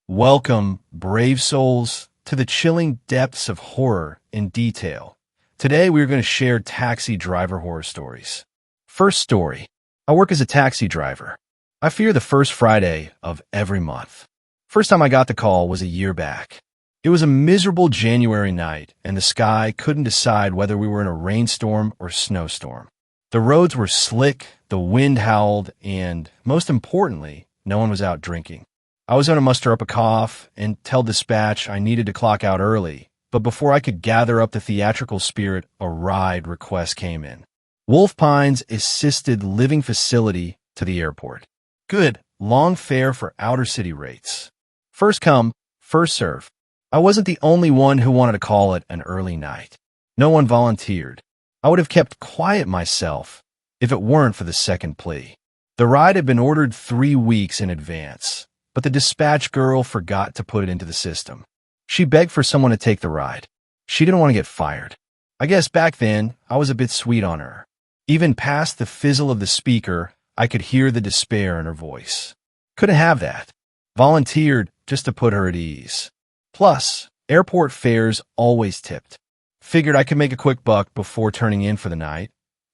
Welcome, brave souls, to the chilling depths of horror in detail. Today, we're going to share taxi driver horror stories. First story. I work as a taxi driver. I fear the first Friday of every month. First time I got the call was a year back. It was a miserable January night, and the sky couldn't decide whether we were in a rainstorm or snowstorm. The roads were slick, the wind howled, and, most importantly, no one was out drinking. I was going to muster up a cough and tell dispatch I needed to clock out early, but before I could gather up the theatrical spirit, a ride request came in. Wolf Pines Assisted Living Facility to the airport. Good, long fare for outer city rates. First come, first serve. I wasn't the only one who wanted to call it an early night. No one volunteered. I would have kept quiet myself if it weren't for the second plea. The ride had been ordered 3 weeks in advance, but the dispatch girl forgot to put it into the system. She begged for someone to take the ride. She didn't want to get fired. I guess back then, I was a bit sweet on her. Even past the fizzle of the speaker, I could hear the despair in her voice. Couldn't have that. Volunteered just to put her at ease. Plus, airport fares always tipped. Figured I could make a quick buck before turning in for the night,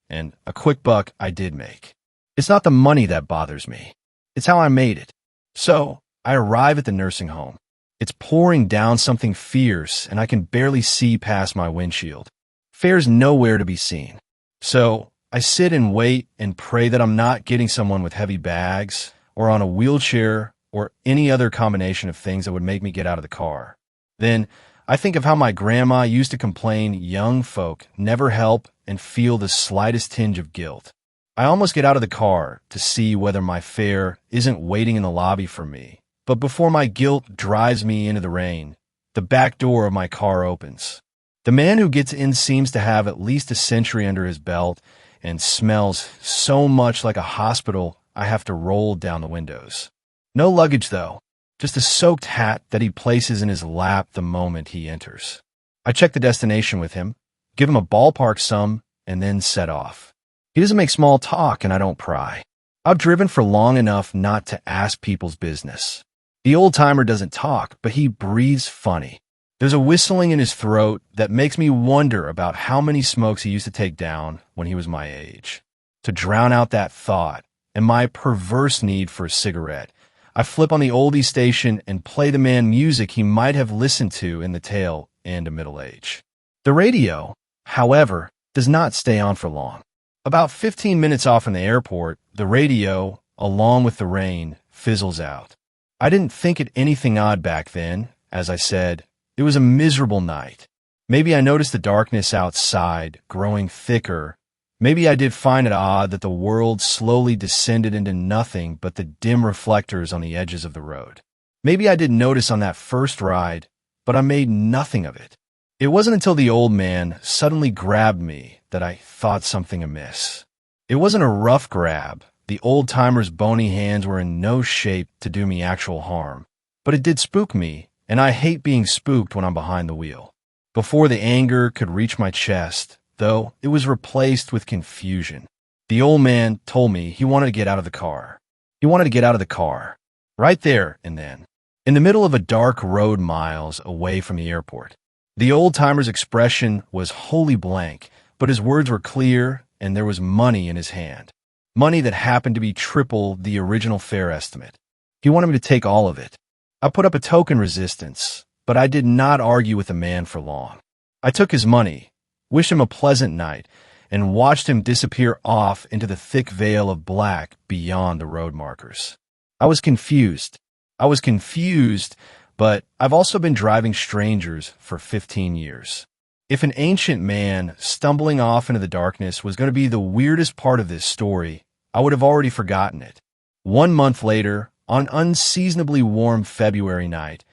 and a quick buck I did make. It's not the money that bothers me. It's how I made it. So, I arrive at the nursing home. It's pouring down something fierce, and I can barely see past my windshield. Fare's nowhere to be seen. So, I sit and wait and pray that I'm not getting someone with heavy bags, or on a wheelchair, or any other combination of things that would make me get out of the car. Then, I think of how my grandma used to complain young folk never help and feel the slightest tinge of guilt. I almost get out of the car to see whether my fare isn't waiting in the lobby for me. But before my guilt drives me into the rain, the back door of my car opens. The man who gets in seems to have at least a century under his belt and smells so much like a hospital I have to roll down the windows. No luggage, though. Just a soaked hat that he places in his lap the moment he enters. I check the destination with him, give him a ballpark sum, and then set off. He doesn't make small talk, and I don't pry. I've driven for long enough not to ask people's business. The old-timer doesn't talk, but he breathes funny. There's a whistling in his throat that makes me wonder about how many smokes he used to take down when he was my age. To drown out that thought and my perverse need for a cigarette, I flip on the oldie station and play the man music he might have listened to in the tail end of middle age. The radio, however, does not stay on for long. About 15 minutes off in the airport, the radio, along with the rain, fizzles out. I didn't think it anything odd back then. As I said, it was a miserable night. Maybe I noticed the darkness outside growing thicker. Maybe I did find it odd that the world slowly descended into nothing but the dim reflectors on the edges of the road. Maybe I didn't notice on that first ride, but I made nothing of it. It wasn't until the old man suddenly grabbed me that I thought something amiss. It wasn't a rough grab. The old-timer's bony hands were in no shape to do me actual harm. But it did spook me, and I hate being spooked when I'm behind the wheel. Before the anger could reach my chest, though, it was replaced with confusion. The old man told me he wanted to get out of the car. He wanted to get out of the car. Right there and then. In the middle of a dark road miles away from the airport. The old-timer's expression was wholly blank, but his words were clear, and there was money in his hand. Money that happened to be triple the original fare estimate. He wanted me to take all of it. I put up a token resistance, but I did not argue with the man for long. I took his money, wished him a pleasant night, and watched him disappear off into the thick veil of black beyond the road markers. I was confused, but I've also been driving strangers for 15 years. If an ancient man stumbling off into the darkness was going to be the weirdest part of this story, I would have already forgotten it. 1 month later, on an unseasonably warm February night,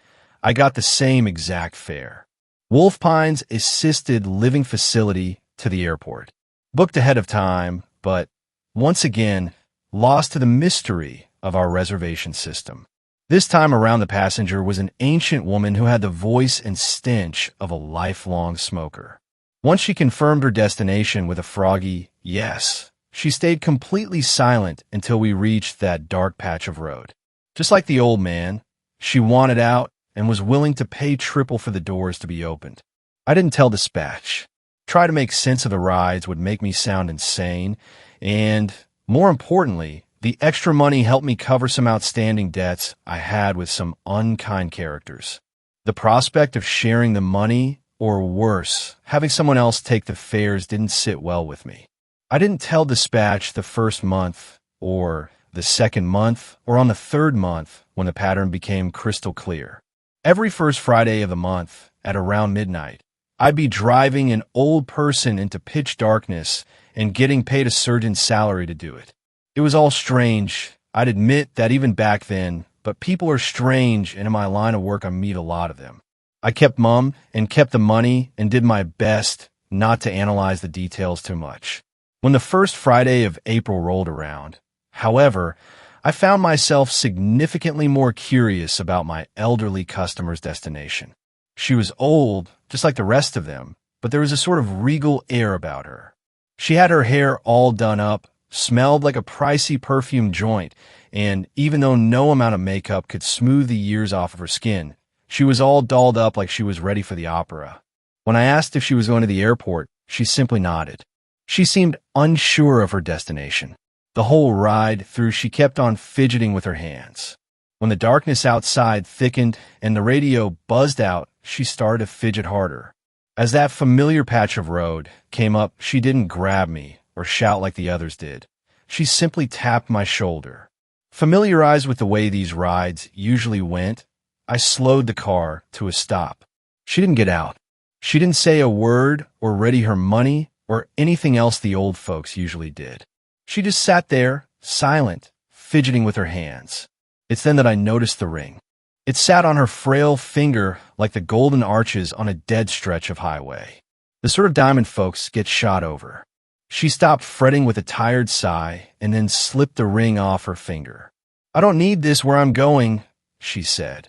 I got the same exact fare. Wolf Pines Assisted Living Facility to the airport. Booked ahead of time, but once again, lost to the mystery of our reservation system. This time around, the passenger was an ancient woman who had the voice and stench of a lifelong smoker. Once she confirmed her destination with a froggy yes, she stayed completely silent until we reached that dark patch of road. Just like the old man, She wanted out and was willing to pay triple for the doors to be opened. I didn't tell Dispatch. Try to make sense of the rides would make me sound insane, and, more importantly, the extra money helped me cover some outstanding debts I had with some unkind characters. The prospect of sharing the money, or worse, having someone else take the fares didn't sit well with me. I didn't tell Dispatch the first month, or the second month, or on the third month when the pattern became crystal clear. Every first Friday of the month, at around midnight, I'd be driving an old person into pitch darkness and getting paid a surgeon's salary to do it. It was all strange. I'd admit that even back then, but people are strange, and in my line of work I meet a lot of them. I kept mum and kept the money and did my best not to analyze the details too much. When the first Friday of April rolled around, however, I found myself significantly more curious about my elderly customer's destination. She was old, just like the rest of them, but there was a sort of regal air about her. She had her hair all done up, smelled like a pricey perfume joint, and even though no amount of makeup could smooth the years off of her skin, she was all dolled up like she was ready for the opera. When I asked if she was going to the airport, she simply nodded. She seemed unsure of her destination. The whole ride through, she kept on fidgeting with her hands. When the darkness outside thickened and the radio buzzed out, she started to fidget harder. As that familiar patch of road came up, she didn't grab me or shout like the others did. She simply tapped my shoulder. Familiarized with the way these rides usually went, I slowed the car to a stop. She didn't get out. She didn't say a word or ready her money or anything else the old folks usually did. She just sat there, silent, fidgeting with her hands. It's then that I noticed the ring. It sat on her frail finger like the golden arches on a dead stretch of highway. The sort of diamond folks get shot over. She stopped fretting with a tired sigh and then slipped the ring off her finger. "I don't need this where I'm going," she said,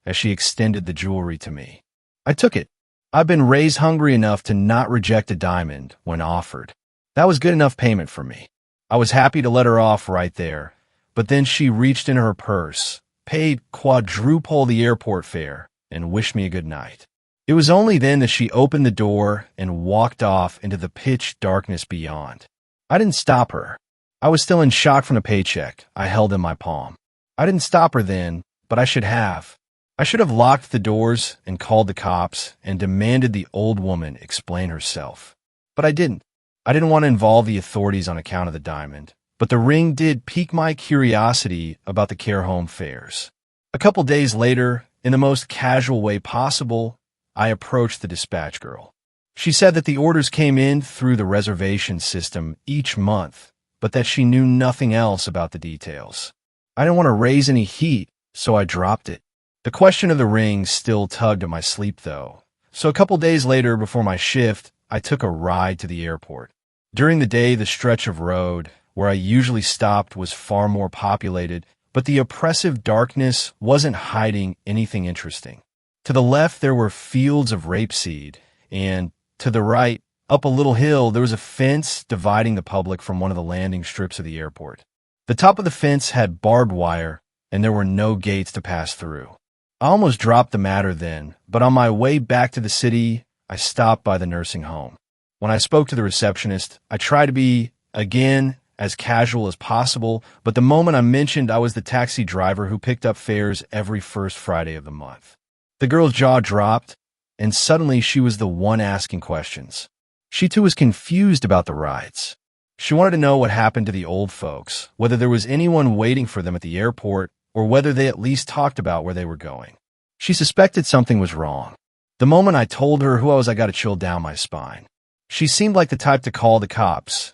as she extended the jewelry to me. I took it. I've been raised hungry enough to not reject a diamond when offered. That was good enough payment for me. I was happy to let her off right there, but then she reached into her purse, paid quadruple the airport fare, and wished me a good night. It was only then that she opened the door and walked off into the pitch darkness beyond. I didn't stop her. I was still in shock from the paycheck I held in my palm. I didn't stop her then, but I should have. I should have locked the doors and called the cops and demanded the old woman explain herself. But I didn't. I didn't want to involve the authorities on account of the diamond, but the ring did pique my curiosity about the care home fares. A couple days later, in the most casual way possible, I approached the dispatch girl. She said that the orders came in through the reservation system each month, but that she knew nothing else about the details. I didn't want to raise any heat, so I dropped it. The question of the ring still tugged at my sleep, though. So a couple days later, before my shift, I took a ride to the airport. During the day, the stretch of road where I usually stopped was far more populated, but the oppressive darkness wasn't hiding anything interesting. To the left, there were fields of rapeseed, and to the right, up a little hill, there was a fence dividing the public from one of the landing strips of the airport. The top of the fence had barbed wire, and there were no gates to pass through. I almost dropped the matter then, but on my way back to the city, I stopped by the nursing home. When I spoke to the receptionist, I tried to be, again, as casual as possible, but the moment I mentioned I was the taxi driver who picked up fares every first Friday of the month, the girl's jaw dropped, and suddenly she was the one asking questions. She too was confused about the rides. She wanted to know what happened to the old folks, whether there was anyone waiting for them at the airport, or whether they at least talked about where they were going. She suspected something was wrong. The moment I told her who I was, I got a chill down my spine. She seemed like the type to call the cops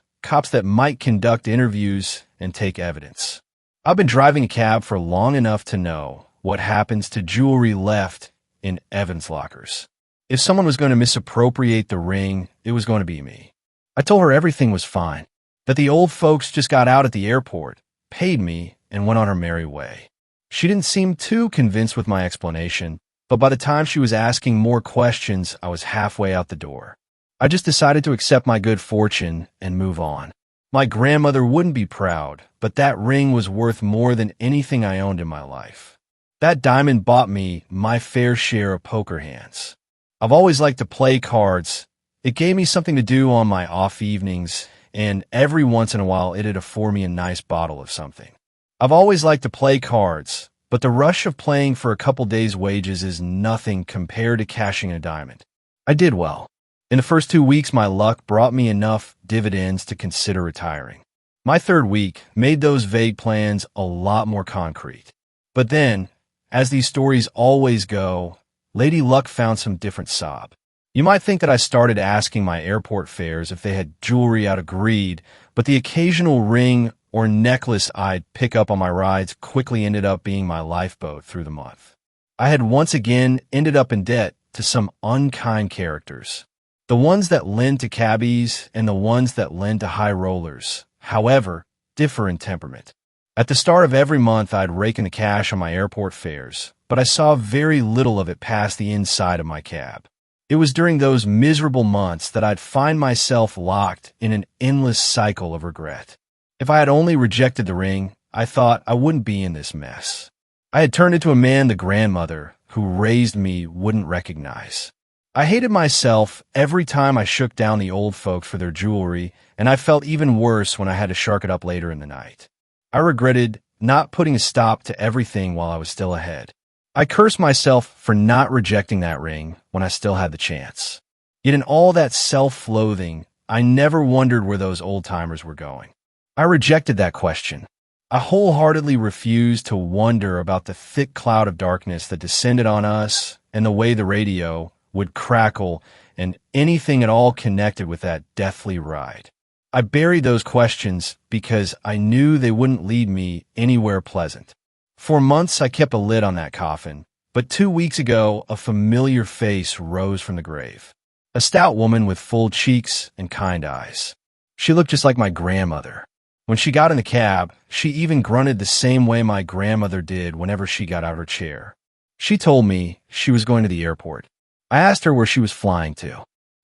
that might conduct interviews and take evidence. I've been driving a cab for long enough to know what happens to jewelry left in Evans lockers. If someone was going to misappropriate the ring, it was going to be me. I told her everything was fine, that the old folks just got out at the airport, paid me, and went on her merry way. She didn't seem too convinced with my explanation, but by the time she was asking more questions, I was halfway out the door. I just decided to accept my good fortune and move on. My grandmother wouldn't be proud, but that ring was worth more than anything I owned in my life. That diamond bought me my fair share of poker hands. I've always liked to play cards. It gave me something to do on my off evenings, and every once in a while it'd afford me a nice bottle of something. I've always liked to play cards, but the rush of playing for a couple days' wages is nothing compared to cashing a diamond. I did well. In the first 2 weeks, my luck brought me enough dividends to consider retiring. My third week made those vague plans a lot more concrete. But then, as these stories always go, Lady Luck found some different sob. You might think that I started asking my airport fares if they had jewelry out of greed, but the occasional ring or necklace I'd pick up on my rides quickly ended up being my lifeboat through the month. I had once again ended up in debt to some unkind characters. The ones that lend to cabbies and the ones that lend to high rollers, however, differ in temperament. At the start of every month, I'd rake in the cash on my airport fares, but I saw very little of it pass the inside of my cab. It was during those miserable months that I'd find myself locked in an endless cycle of regret. If I had only rejected the ring, I thought I wouldn't be in this mess. I had turned into a man the grandmother who raised me wouldn't recognize. I hated myself every time I shook down the old folks for their jewelry, and I felt even worse when I had to shark it up later in the night. I regretted not putting a stop to everything while I was still ahead. I cursed myself for not rejecting that ring when I still had the chance. Yet in all that self-loathing, I never wondered where those old-timers were going. I rejected that question. I wholeheartedly refused to wonder about the thick cloud of darkness that descended on us and the way the radio would crackle and anything at all connected with that deathly ride. I buried those questions because I knew they wouldn't lead me anywhere pleasant. For months, I kept a lid on that coffin, but 2 weeks ago, a familiar face rose from the grave. A stout woman with full cheeks and kind eyes. She looked just like my grandmother. When she got in the cab, she even grunted the same way my grandmother did whenever she got out of her chair. She told me she was going to the airport. I asked her where she was flying to.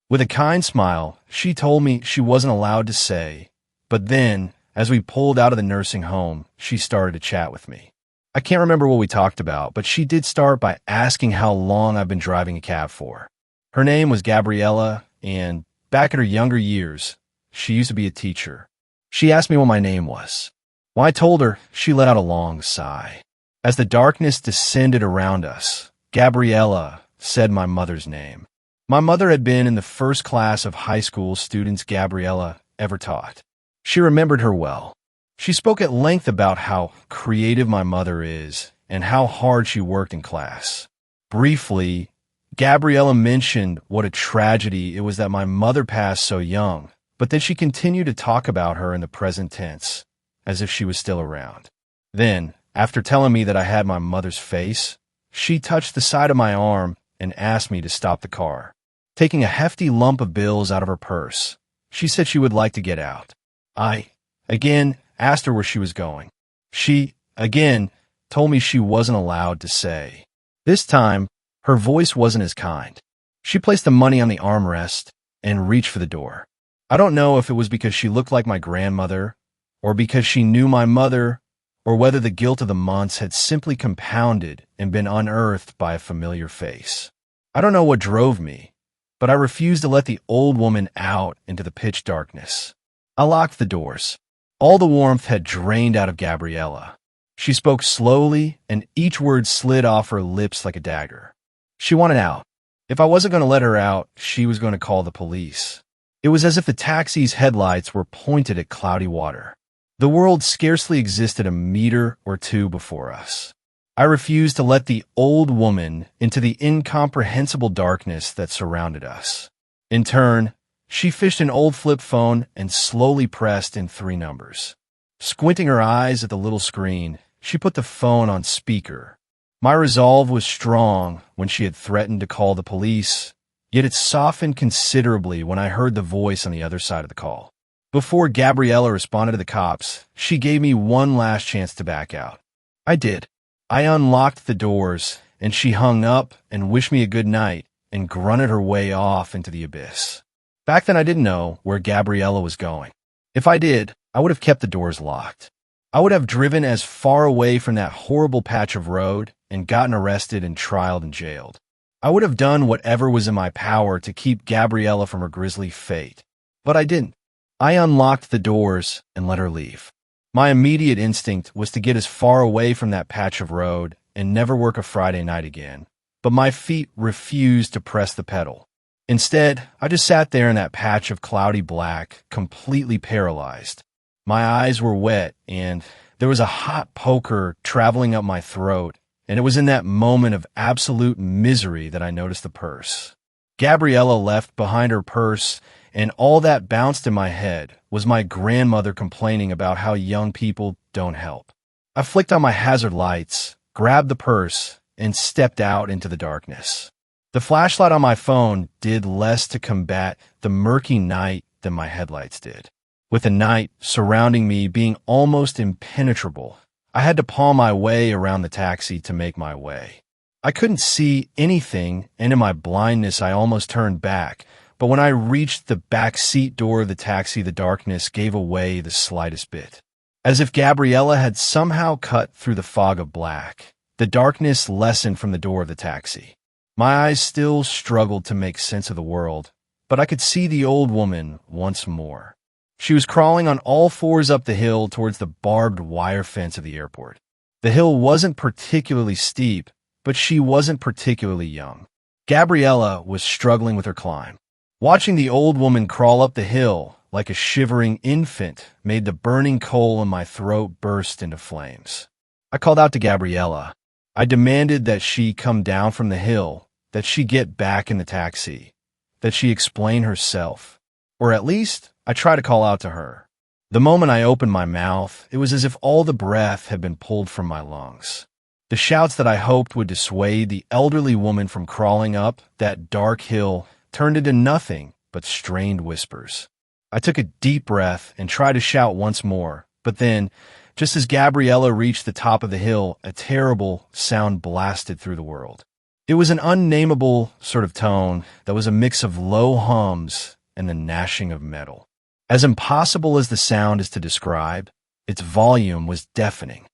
With a kind smile, she told me she wasn't allowed to say, but then, as we pulled out of the nursing home, she started to chat with me. I can't remember what we talked about, but she did start by asking how long I've been driving a cab for. Her name was Gabriella, and back in her younger years, she used to be a teacher. She asked me what my name was. When I told her, she let out a long sigh. As the darkness descended around us, Gabriella said my mother's name. My mother had been in the first class of high school students Gabriella ever taught. She remembered her well. She spoke at length about how creative my mother is and how hard she worked in class. Briefly, Gabriella mentioned what a tragedy it was that my mother passed so young, but then she continued to talk about her in the present tense, as if she was still around. Then, after telling me that I had my mother's face, she touched the side of my arm and asked me to stop the car. Taking a hefty lump of bills out of her purse, she said she would like to get out. I, again, asked her where she was going. She, again, told me she wasn't allowed to say. This time, her voice wasn't as kind. She placed the money on the armrest and reached for the door. I don't know if it was because she looked like my grandmother, or because she knew my mother, or whether the guilt of the months had simply compounded and been unearthed by a familiar face. I don't know what drove me, but I refused to let the old woman out into the pitch darkness. I locked the doors. All the warmth had drained out of Gabriella. She spoke slowly, and each word slid off her lips like a dagger. She wanted out. If I wasn't going to let her out, she was going to call the police. It was as if the taxi's headlights were pointed at cloudy water. The world scarcely existed a meter or two before us. I refused to let the old woman into the incomprehensible darkness that surrounded us. In turn, she fished an old flip phone and slowly pressed in 3 numbers. Squinting her eyes at the little screen, she put the phone on speaker. My resolve was strong when she had threatened to call the police, yet it softened considerably when I heard the voice on the other side of the call. Before Gabriella responded to the cops, she gave me one last chance to back out. I did. I unlocked the doors, and she hung up and wished me a good night and grunted her way off into the abyss. Back then, I didn't know where Gabriella was going. If I did, I would have kept the doors locked. I would have driven as far away from that horrible patch of road and gotten arrested and trialed and jailed. I would have done whatever was in my power to keep Gabriella from her grisly fate, but I didn't. I unlocked the doors and let her leave. My immediate instinct was to get as far away from that patch of road and never work a Friday night again, but my feet refused to press the pedal. Instead, I just sat there in that patch of cloudy black, completely paralyzed. My eyes were wet, and there was a hot poker traveling up my throat, and it was in that moment of absolute misery that I noticed the purse. Gabriella left behind her purse, and all that bounced in my head was my grandmother complaining about how young people don't help. I flicked on my hazard lights, grabbed the purse, and stepped out into the darkness. The flashlight on my phone did less to combat the murky night than my headlights did. With the night surrounding me being almost impenetrable, I had to paw my way around the taxi to make my way. I couldn't see anything, and in my blindness I almost turned back, but when I reached the back seat door of the taxi, the darkness gave away the slightest bit. As if Gabriella had somehow cut through the fog of black, the darkness lessened from the door of the taxi. My eyes still struggled to make sense of the world, but I could see the old woman once more. She was crawling on all fours up the hill towards the barbed wire fence of the airport. The hill wasn't particularly steep, but she wasn't particularly young. Gabriella was struggling with her climb. Watching the old woman crawl up the hill like a shivering infant made the burning coal in my throat burst into flames. I called out to Gabriella. I demanded that she come down from the hill, that she get back in the taxi, that she explain herself, or at least I tried to call out to her. The moment I opened my mouth, it was as if all the breath had been pulled from my lungs. The shouts that I hoped would dissuade the elderly woman from crawling up that dark hill turned into nothing but strained whispers. I took a deep breath and tried to shout once more, but then, just as Gabriella reached the top of the hill, a terrible sound blasted through the world. It was an unnameable sort of tone that was a mix of low hums and the gnashing of metal. As impossible as the sound is to describe, its volume was deafening.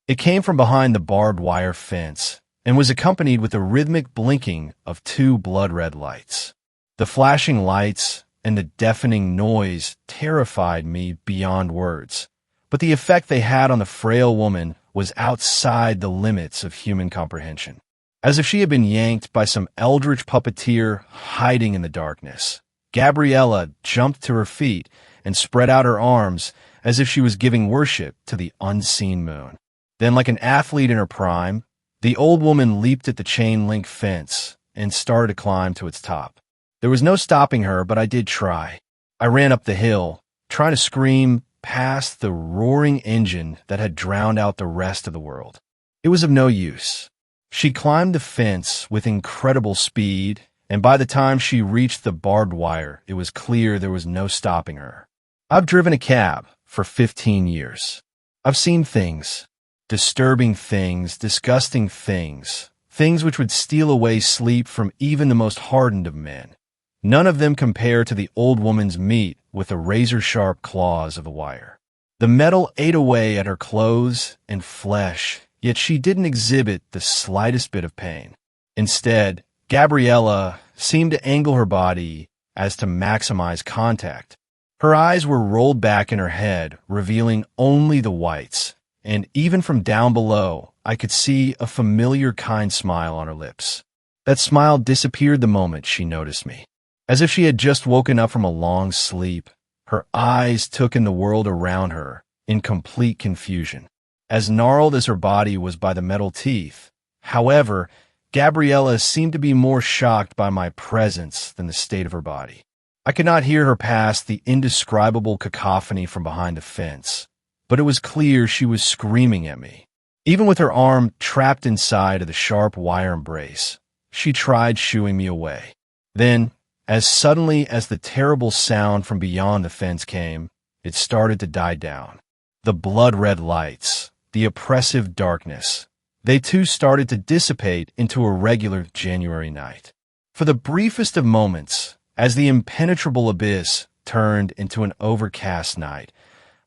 It came from behind the barbed wire fence and was accompanied with the rhythmic blinking of two blood-red lights. The flashing lights and the deafening noise terrified me beyond words, but the effect they had on the frail woman was outside the limits of human comprehension. As if she had been yanked by some eldritch puppeteer hiding in the darkness, Gabriella jumped to her feet and spread out her arms as if she was giving worship to the unseen moon. Then, like an athlete in her prime, the old woman leaped at the chain-link fence and started to climb to its top. There was no stopping her, but I did try. I ran up the hill, trying to scream past the roaring engine that had drowned out the rest of the world. It was of no use. She climbed the fence with incredible speed, and by the time she reached the barbed wire, it was clear there was no stopping her. I've driven a cab for 15 years. I've seen things, disturbing things, disgusting things, things which would steal away sleep from even the most hardened of men. None of them compare to the old woman's meat with the razor-sharp claws of the wire. The metal ate away at her clothes and flesh, yet she didn't exhibit the slightest bit of pain. Instead, Gabriella seemed to angle her body as to maximize contact. Her eyes were rolled back in her head, revealing only the whites, and even from down below, I could see a familiar kind smile on her lips. That smile disappeared the moment she noticed me. As if she had just woken up from a long sleep, her eyes took in the world around her in complete confusion. As gnarled as her body was by the metal teeth, however, Gabriella seemed to be more shocked by my presence than the state of her body. I could not hear her past the indescribable cacophony from behind the fence, but it was clear she was screaming at me. Even with her arm trapped inside of the sharp wire embrace, she tried shooing me away. Then, as suddenly as the terrible sound from beyond the fence came, it started to die down. The blood-red lights, the oppressive darkness, they too started to dissipate into a regular January night. For the briefest of moments, as the impenetrable abyss turned into an overcast night,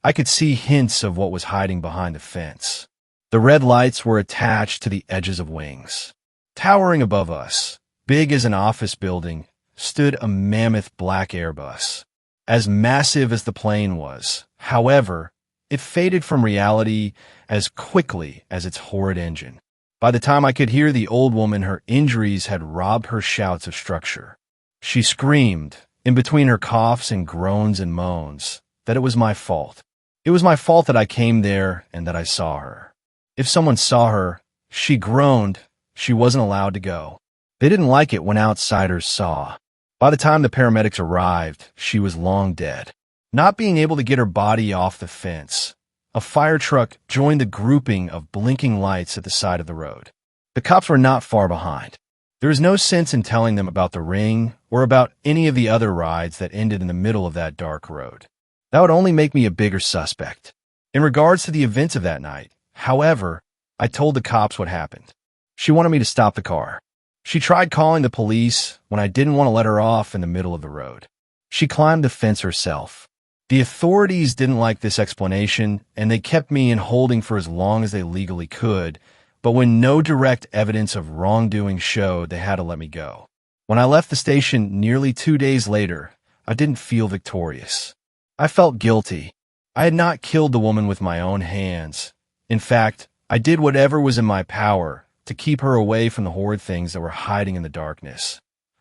I could see hints of what was hiding behind the fence. The red lights were attached to the edges of wings. Towering above us, big as an office building, stood a mammoth black Airbus. As massive as the plane was, however, it faded from reality as quickly as its horrid engine. By the time I could hear the old woman, her injuries had robbed her shouts of structure. She screamed, in between her coughs and groans and moans, that it was my fault. It was my fault that I came there and that I saw her. If someone saw her, she groaned, she wasn't allowed to go. They didn't like it when outsiders saw. By the time the paramedics arrived, she was long dead. Not being able to get her body off the fence, a fire truck joined the grouping of blinking lights at the side of the road. The cops were not far behind. There is no sense in telling them about the ring or about any of the other rides that ended in the middle of that dark road. That would only make me a bigger suspect. In regards to the events of that night, however, I told the cops what happened. She wanted me to stop the car. She tried calling the police when I didn't want to let her off in the middle of the road. She climbed the fence herself. The authorities didn't like this explanation, and they kept me in holding for as long as they legally could, but when no direct evidence of wrongdoing showed, they had to let me go. When I left the station nearly 2 days later, I didn't feel victorious. I felt guilty. I had not killed the woman with my own hands. In fact, I did whatever was in my power to keep her away from the horrid things that were hiding in the darkness.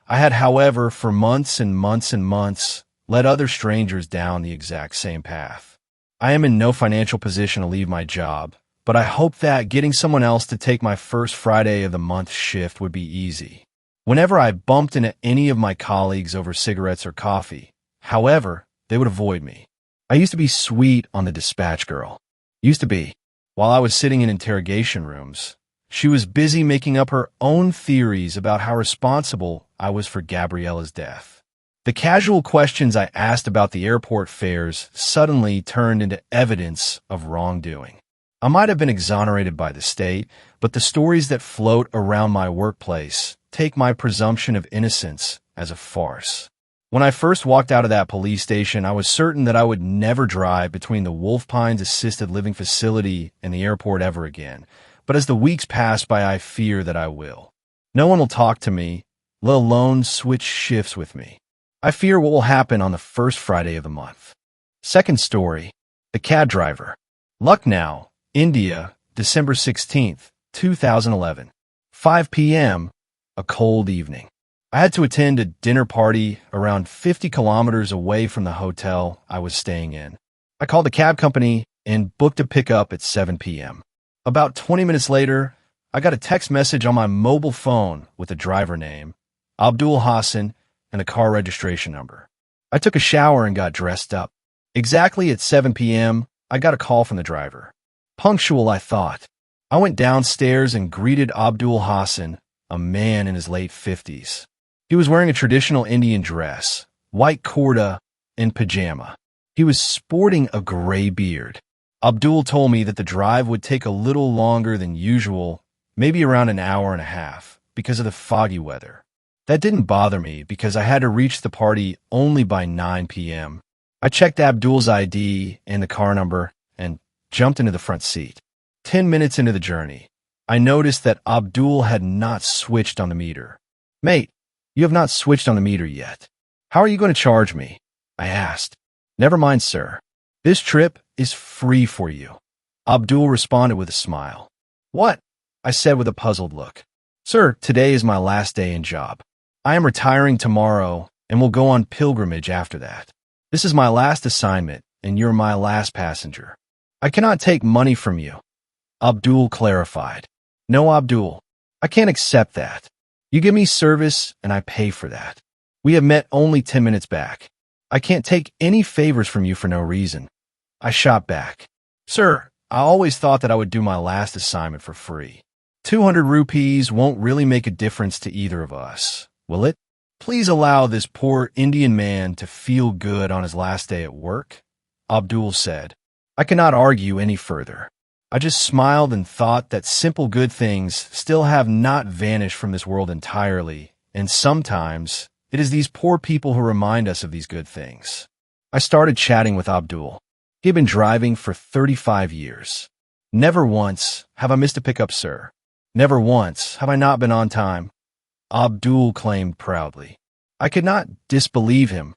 I had, however, for months and months and months, led other strangers down the exact same path. I am in no financial position to leave my job, but I hope that getting someone else to take my first Friday of the month shift would be easy. Whenever I bumped into any of my colleagues over cigarettes or coffee, however, they would avoid me. I used to be sweet on the dispatch girl. Used to be. While I was sitting in interrogation rooms, she was busy making up her own theories about how responsible I was for Gabriella's death. The casual questions I asked about the airport fares suddenly turned into evidence of wrongdoing. I might have been exonerated by the state, but the stories that float around my workplace take my presumption of innocence as a farce. When I first walked out of that police station, I was certain that I would never drive between the Wolf Pines Assisted Living Facility and the airport ever again. But as the weeks pass by, I fear that I will. No one will talk to me, let alone switch shifts with me. I fear what will happen on the first Friday of the month. Second story, the cab driver. Lucknow, India, December 16th, 2011. 5 p.m., a cold evening. I had to attend a dinner party around 50 kilometers away from the hotel I was staying in. I called the cab company and booked a pickup at 7 p.m. About 20 minutes later, I got a text message on my mobile phone with a driver name, Abdul Hassan, and a car registration number. I took a shower and got dressed up. Exactly at 7 p.m., I got a call from the driver. Punctual, I thought. I went downstairs and greeted Abdul Hassan, a man in his late 50s. He was wearing a traditional Indian dress, white kurta, and pajama. He was sporting a gray beard. Abdul told me that the drive would take a little longer than usual, maybe around an hour and a half, because of the foggy weather. That didn't bother me because I had to reach the party only by 9 p.m. I checked Abdul's ID and the car number and jumped into the front seat. 10 minutes into the journey, I noticed that Abdul had not switched on the meter. "Mate, you have not switched on the meter yet. How are you going to charge me?" I asked. "Never mind, sir. This trip is free for you." Abdul responded with a smile. "What?" I said with a puzzled look. "Sir, today is my last day in job. I am retiring tomorrow and will go on pilgrimage after that. This is my last assignment, and you're my last passenger. I cannot take money from you." Abdul clarified. "No, Abdul, I can't accept that. You give me service, and I pay for that. We have met only 10 minutes back. I can't take any favors from you for no reason." I shot back. "Sir, I always thought that I would do my last assignment for free. 200 rupees won't really make a difference to either of us, will it? Please allow this poor Indian man to feel good on his last day at work," Abdul said. I could not argue any further. I just smiled and thought that simple good things still have not vanished from this world entirely, and sometimes it is these poor people who remind us of these good things. I started chatting with Abdul. He had been driving for 35 years. Never once have I missed a pickup, sir. Never once have I not been on time, Abdul claimed proudly. I could not disbelieve him.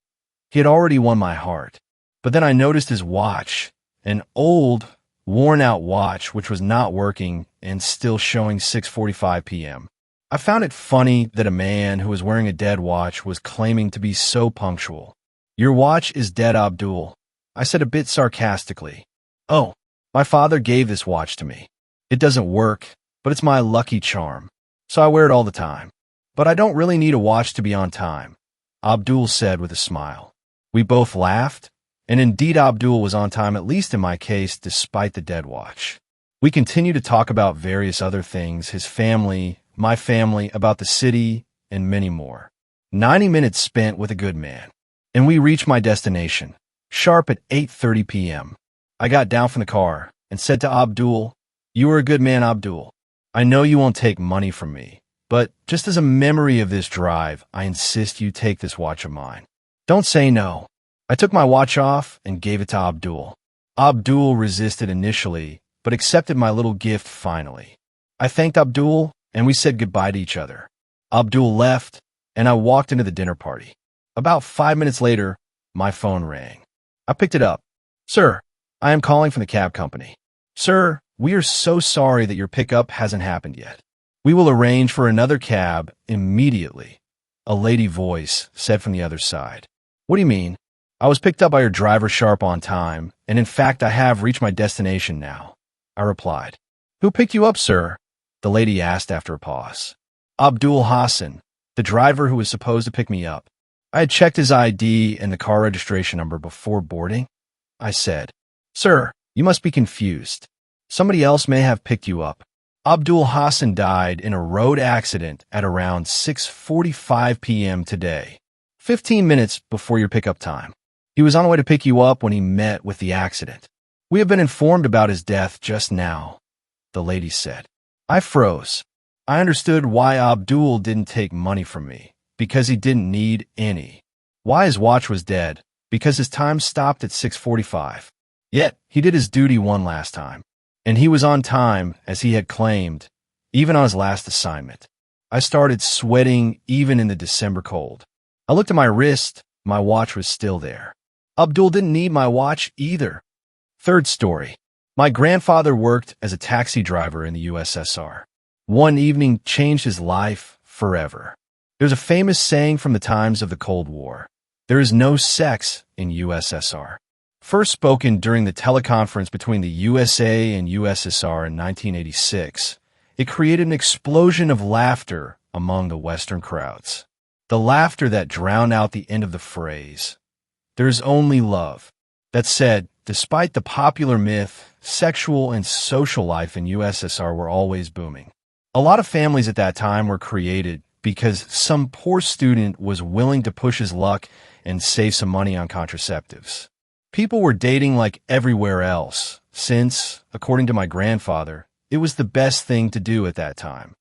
He had already won my heart. But then I noticed his watch, an old, worn-out watch which was not working and still showing 6:45 p.m. I found it funny that a man who was wearing a dead watch was claiming to be so punctual. Your watch is dead, Abdul, I said a bit sarcastically. Oh, my father gave this watch to me. It doesn't work, but it's my lucky charm, so I wear it all the time. But I don't really need a watch to be on time, Abdul said with a smile. We both laughed, and indeed Abdul was on time, at least in my case, despite the dead watch. We continued to talk about various other things, his family, my family, about the city, and many more. 90 minutes spent with a good man. And we reached my destination, sharp at 8:30 p.m. I got down from the car and said to Abdul, "You are a good man, Abdul. I know you won't take money from me, but just as a memory of this drive, I insist you take this watch of mine. Don't say no." I took my watch off and gave it to Abdul. Abdul resisted initially, but accepted my little gift finally. I thanked Abdul, and we said goodbye to each other. Abdul left, and I walked into the dinner party. About 5 minutes later, my phone rang. I picked it up. "Sir, I am calling from the cab company. Sir, we are so sorry that your pickup hasn't happened yet. We will arrange for another cab immediately," a lady voice said from the other side. "What do you mean? I was picked up by your driver sharp on time, and in fact I have reached my destination now," I replied. "Who picked you up, sir?" the lady asked after a pause. "Abdul Hassan, the driver who was supposed to pick me up. I had checked his ID and the car registration number before boarding," I said. "Sir, you must be confused. Somebody else may have picked you up. Abdul Hassan died in a road accident at around 6:45 p.m. today, 15 minutes before your pickup time. He was on the way to pick you up when he met with the accident. We have been informed about his death just now," the lady said. I froze. I understood why Abdul didn't take money from me, because he didn't need any. Why his watch was dead, because his time stopped at 6:45. Yet, he did his duty one last time. And he was on time, as he had claimed, even on his last assignment. I started sweating even in the December cold. I looked at my wrist. My watch was still there. Abdul didn't need my watch either. Third story. My grandfather worked as a taxi driver in the USSR. One evening changed his life forever. There's a famous saying from the times of the Cold War. There is no sex in USSR. First spoken during the teleconference between the USA and USSR in 1986, it created an explosion of laughter among the Western crowds. The laughter that drowned out the end of the phrase, "There's only love." That said, despite the popular myth, sexual and social life in USSR were always booming. A lot of families at that time were created because some poor student was willing to push his luck and save some money on contraceptives. People were dating like everywhere else, since, according to my grandfather, it was the best thing to do at that time.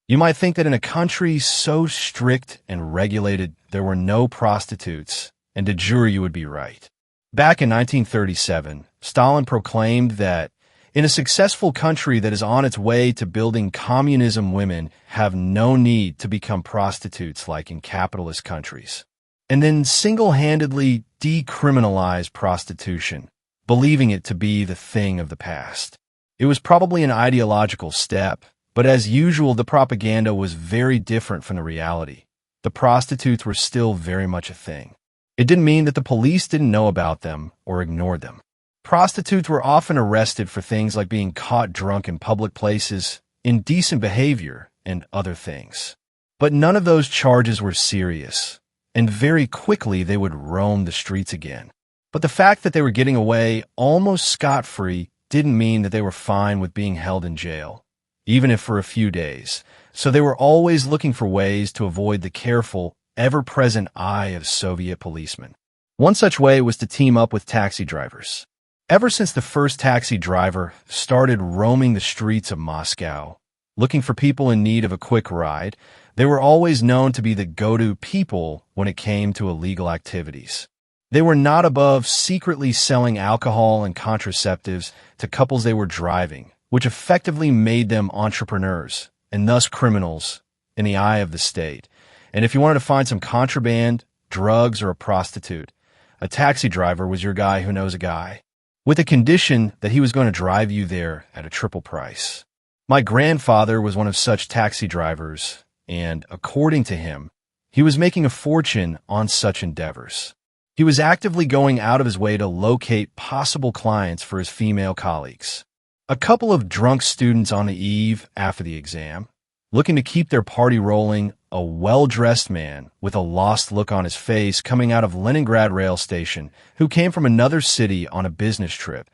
You might think that in a country so strict and regulated, there were no prostitutes, and de jure you would be right. Back in 1937, Stalin proclaimed that in a successful country that is on its way to building communism, women have no need to become prostitutes like in capitalist countries. And then single-handedly decriminalized prostitution, believing it to be the thing of the past. It was probably an ideological step, but as usual, the propaganda was very different from the reality. The prostitutes were still very much a thing. It didn't mean that the police didn't know about them or ignored them. Prostitutes were often arrested for things like being caught drunk in public places, indecent behavior, and other things. But none of those charges were serious, and very quickly they would roam the streets again. But the fact that they were getting away almost scot-free didn't mean that they were fine with being held in jail, even if for a few days. So they were always looking for ways to avoid the careful, ever-present eye of Soviet policemen. One such way was to team up with taxi drivers. Ever since the first taxi driver started roaming the streets of Moscow, looking for people in need of a quick ride, they were always known to be the go-to people when it came to illegal activities. They were not above secretly selling alcohol and contraceptives to couples they were driving, which effectively made them entrepreneurs and thus criminals in the eye of the state. And if you wanted to find some contraband, drugs, or a prostitute, a taxi driver was your guy who knows a guy, with the condition that he was going to drive you there at a triple price. My grandfather was one of such taxi drivers, and according to him, he was making a fortune on such endeavors. He was actively going out of his way to locate possible clients for his female colleagues. A couple of drunk students on the eve after the exam, looking to keep their party rolling, a well-dressed man with a lost look on his face coming out of Leningrad rail station who came from another city on a business trip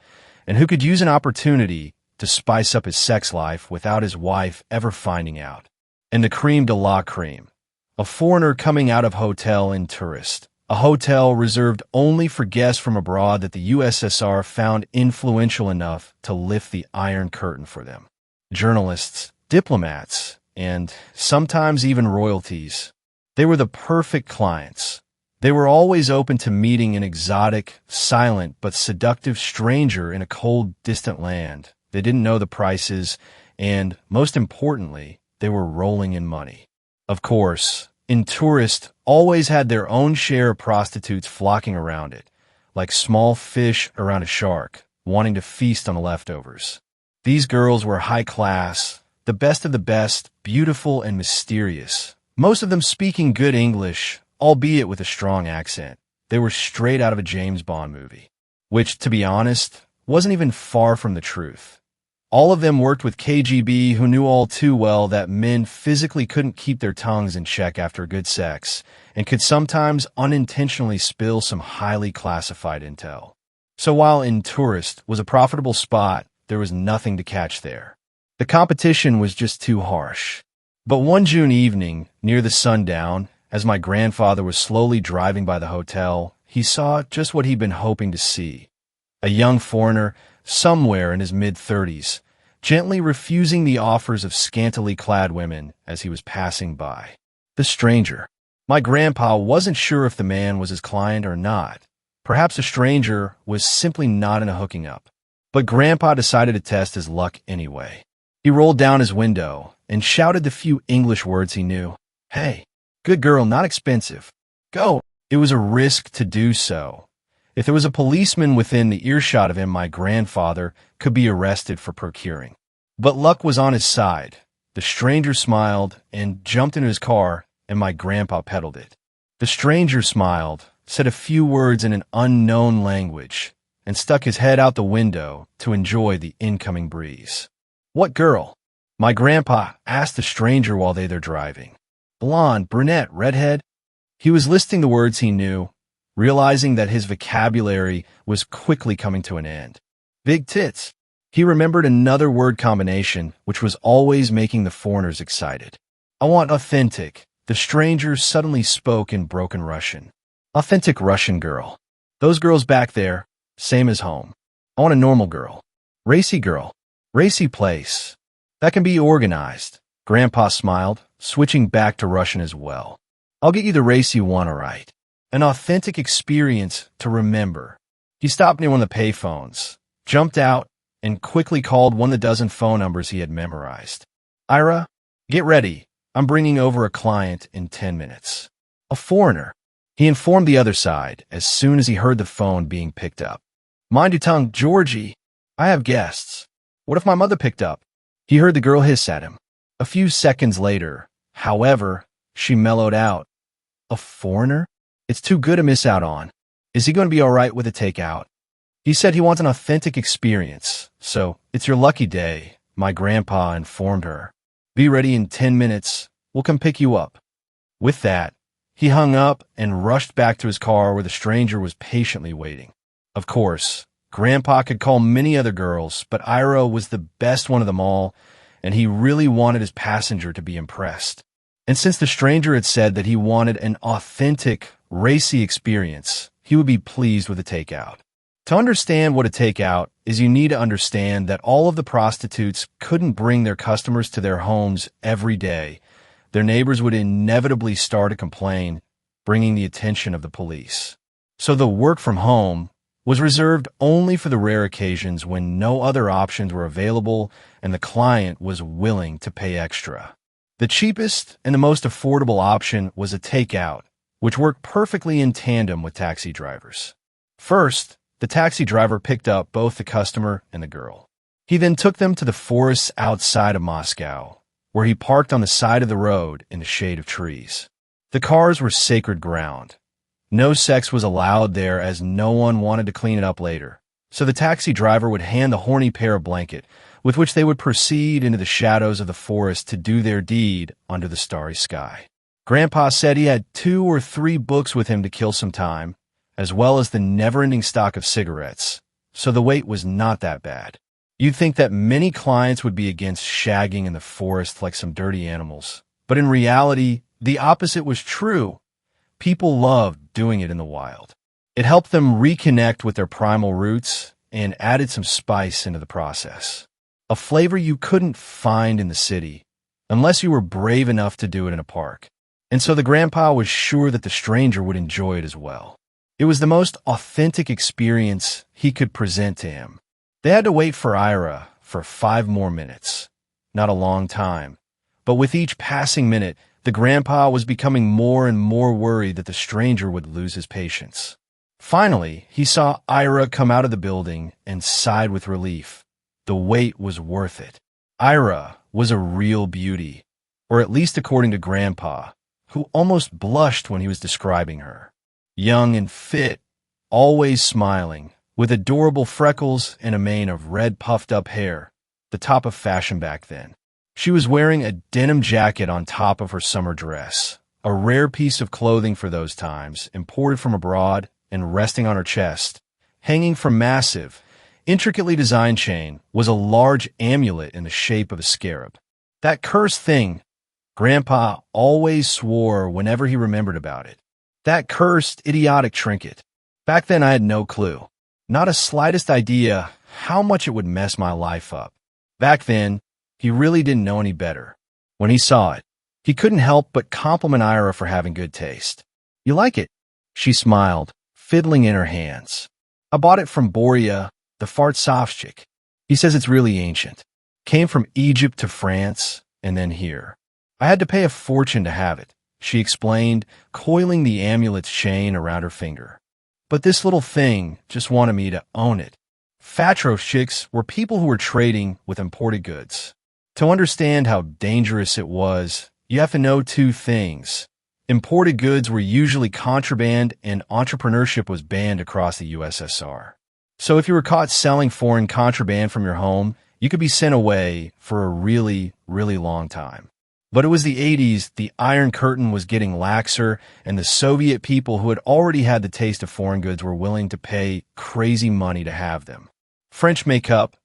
and who could use an opportunity to spice up his sex life without his wife ever finding out. And the creme de la creme, a foreigner coming out of hotel in Tourist, a hotel reserved only for guests from abroad that the USSR found influential enough to lift the Iron Curtain for them. Journalists, diplomats, and sometimes even royalties. They were the perfect clients. They were always open to meeting an exotic, silent, but seductive stranger in a cold, distant land. They didn't know the prices, and, most importantly, they were rolling in money. Of course, in Tourist always had their own share of prostitutes flocking around it, like small fish around a shark, wanting to feast on the leftovers. These girls were high class, the best of the best, beautiful and mysterious, most of them speaking good English, albeit with a strong accent. They were straight out of a James Bond movie, which, to be honest, wasn't even far from the truth. All of them worked with KGB, who knew all too well that men physically couldn't keep their tongues in check after good sex and could sometimes unintentionally spill some highly classified intel. So while in Tourist was a profitable spot, there was nothing to catch there. The competition was just too harsh. But one June evening, near the sundown, as my grandfather was slowly driving by the hotel, he saw just what he'd been hoping to see. A young foreigner, somewhere in his mid-30s, gently refusing the offers of scantily clad women as he was passing by. The stranger. My grandpa wasn't sure if the man was his client or not. Perhaps the stranger was simply not in a hooking up. But Grandpa decided to test his luck anyway. He rolled down his window and shouted the few English words he knew. "Hey, good girl, not expensive. Go." It was a risk to do so. If there was a policeman within the earshot of him, my grandfather could be arrested for procuring. But luck was on his side. The stranger smiled and jumped into his car, and my grandpa pedaled it. The stranger smiled, said a few words in an unknown language, and stuck his head out the window to enjoy the incoming breeze. "What girl?" my grandpa asked the stranger while they were driving. "Blonde, brunette, redhead?" He was listing the words he knew, realizing that his vocabulary was quickly coming to an end. "Big tits." He remembered another word combination which was always making the foreigners excited. "I want authentic." The stranger suddenly spoke in broken Russian. "Authentic Russian girl. Those girls back there, same as home. I want a normal girl. Racy girl. Racy place. That can be organized." Grandpa smiled, switching back to Russian as well. "I'll get you the race you want, all right. An authentic experience to remember." He stopped near one of the payphones, jumped out, and quickly called one of the dozen phone numbers he had memorized. "Ira, get ready. I'm bringing over a client in 10 minutes. A foreigner." He informed the other side as soon as he heard the phone being picked up. "Mind your tongue, Georgie. I have guests. What if my mother picked up?" He heard the girl hiss at him. A few seconds later, however, she mellowed out. "A foreigner? It's too good to miss out on. Is he going to be all right with a takeout?" He said he wants an authentic experience, so it's your lucky day, my grandpa informed her. "Be ready in 10 minutes. We'll come pick you up." With that, he hung up and rushed back to his car where the stranger was patiently waiting. Of course, Grandpa could call many other girls, but Ira was the best one of them all, and he really wanted his passenger to be impressed. And since the stranger had said that he wanted an authentic, racy experience, he would be pleased with a takeout. To understand what a takeout is, you need to understand that all of the prostitutes couldn't bring their customers to their homes every day. Their neighbors would inevitably start to complain, bringing the attention of the police. So the work from home was reserved only for the rare occasions when no other options were available and the client was willing to pay extra. The cheapest and the most affordable option was a takeout, which worked perfectly in tandem with taxi drivers. First, the taxi driver picked up both the customer and the girl. He then took them to the forests outside of Moscow, where he parked on the side of the road in the shade of trees. The cars were sacred ground. No sex was allowed there as no one wanted to clean it up later, so the taxi driver would hand the horny pair a blanket, with which they would proceed into the shadows of the forest to do their deed under the starry sky. Grandpa said he had 2 or 3 books with him to kill some time, as well as the never-ending stock of cigarettes, so the wait was not that bad. You'd think that many clients would be against shagging in the forest like some dirty animals, but in reality, the opposite was true. People loved doing it in the wild. It helped them reconnect with their primal roots and added some spice into the process. A flavor you couldn't find in the city, unless you were brave enough to do it in a park. And so the grandpa was sure that the stranger would enjoy it as well. It was the most authentic experience he could present to him. They had to wait for Ira for 5 more minutes. Not a long time, but with each passing minute, the grandpa was becoming more and more worried that the stranger would lose his patience. Finally, he saw Ira come out of the building and sighed with relief. The wait was worth it. Ira was a real beauty, or at least according to Grandpa, who almost blushed when he was describing her. Young and fit, always smiling, with adorable freckles and a mane of red puffed-up hair, the top of fashion back then. She was wearing a denim jacket on top of her summer dress, a rare piece of clothing for those times, imported from abroad and resting on her chest. Hanging from massive, intricately designed chain was a large amulet in the shape of a scarab. That cursed thing, Grandpa always swore whenever he remembered about it. That cursed, idiotic trinket. Back then I had no clue. Not a slightest idea how much it would mess my life up. Back then, he really didn't know any better. When he saw it, he couldn't help but compliment Ira for having good taste. "You like it?" She smiled, fiddling in her hands. "I bought it from Borya, the Fartsovchik. He says it's really ancient. Came from Egypt to France, and then here. I had to pay a fortune to have it," she explained, coiling the amulet's chain around her finger. "But this little thing just wanted me to own it." Fartsovchiks were people who were trading with imported goods. To understand how dangerous it was, you have to know 2 things. Imported goods were usually contraband and entrepreneurship was banned across the USSR. So if you were caught selling foreign contraband from your home, you could be sent away for a really, really long time. But it was the 80s, the Iron Curtain was getting laxer, and the Soviet people who had already had the taste of foreign goods were willing to pay crazy money to have them. French makeup,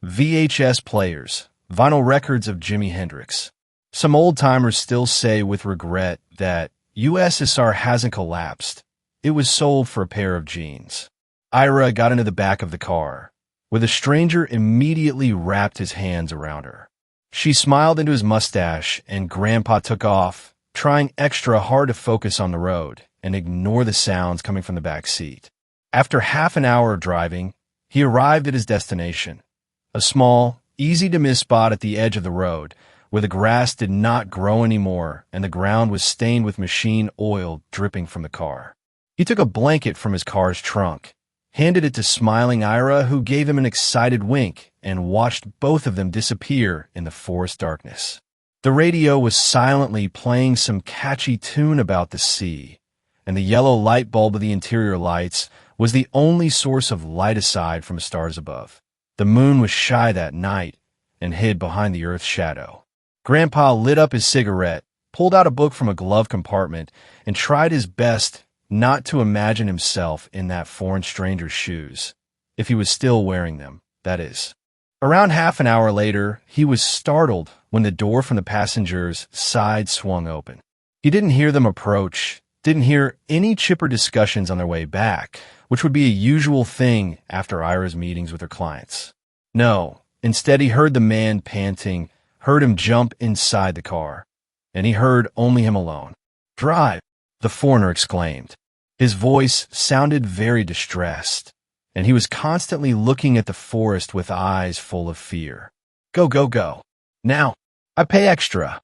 VHS players, vinyl records of Jimi Hendrix. Some old-timers still say with regret that USSR hasn't collapsed. It was sold for a pair of jeans. Ira got into the back of the car, where the stranger immediately wrapped his hands around her. She smiled into his mustache, and Grandpa took off, trying extra hard to focus on the road and ignore the sounds coming from the back seat. After half an hour of driving, he arrived at his destination, a small, easy-to-miss spot at the edge of the road, where the grass did not grow anymore and the ground was stained with machine oil dripping from the car. He took a blanket from his car's trunk, handed it to smiling Ira, who gave him an excited wink, and watched both of them disappear in the forest darkness. The radio was silently playing some catchy tune about the sea, and the yellow light bulb of the interior lights was the only source of light aside from the stars above. The moon was shy that night and hid behind the earth's shadow. Grandpa lit up his cigarette, pulled out a book from a glove compartment, and tried his best not to imagine himself in that foreign stranger's shoes, if he was still wearing them, that is. Around half an hour later, he was startled when the door from the passenger's side swung open. He didn't hear them approach, didn't hear any chipper discussions on their way back, which would be a usual thing after Ira's meetings with her clients. No, instead he heard the man panting, heard him jump inside the car, and he heard only him alone. "Drive," the foreigner exclaimed. His voice sounded very distressed, and he was constantly looking at the forest with eyes full of fear. Go, go, go. Now, I pay extra.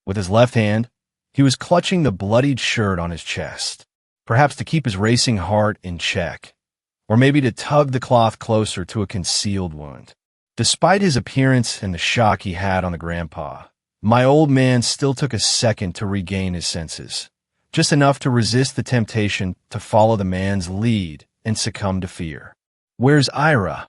With his left hand, he was clutching the bloodied shirt on his chest, perhaps to keep his racing heart in check, or maybe to tug the cloth closer to a concealed wound. Despite his appearance and the shock he had on the grandpa, my old man still took a second to regain his senses, just enough to resist the temptation to follow the man's lead and succumb to fear. "Where's Ira?"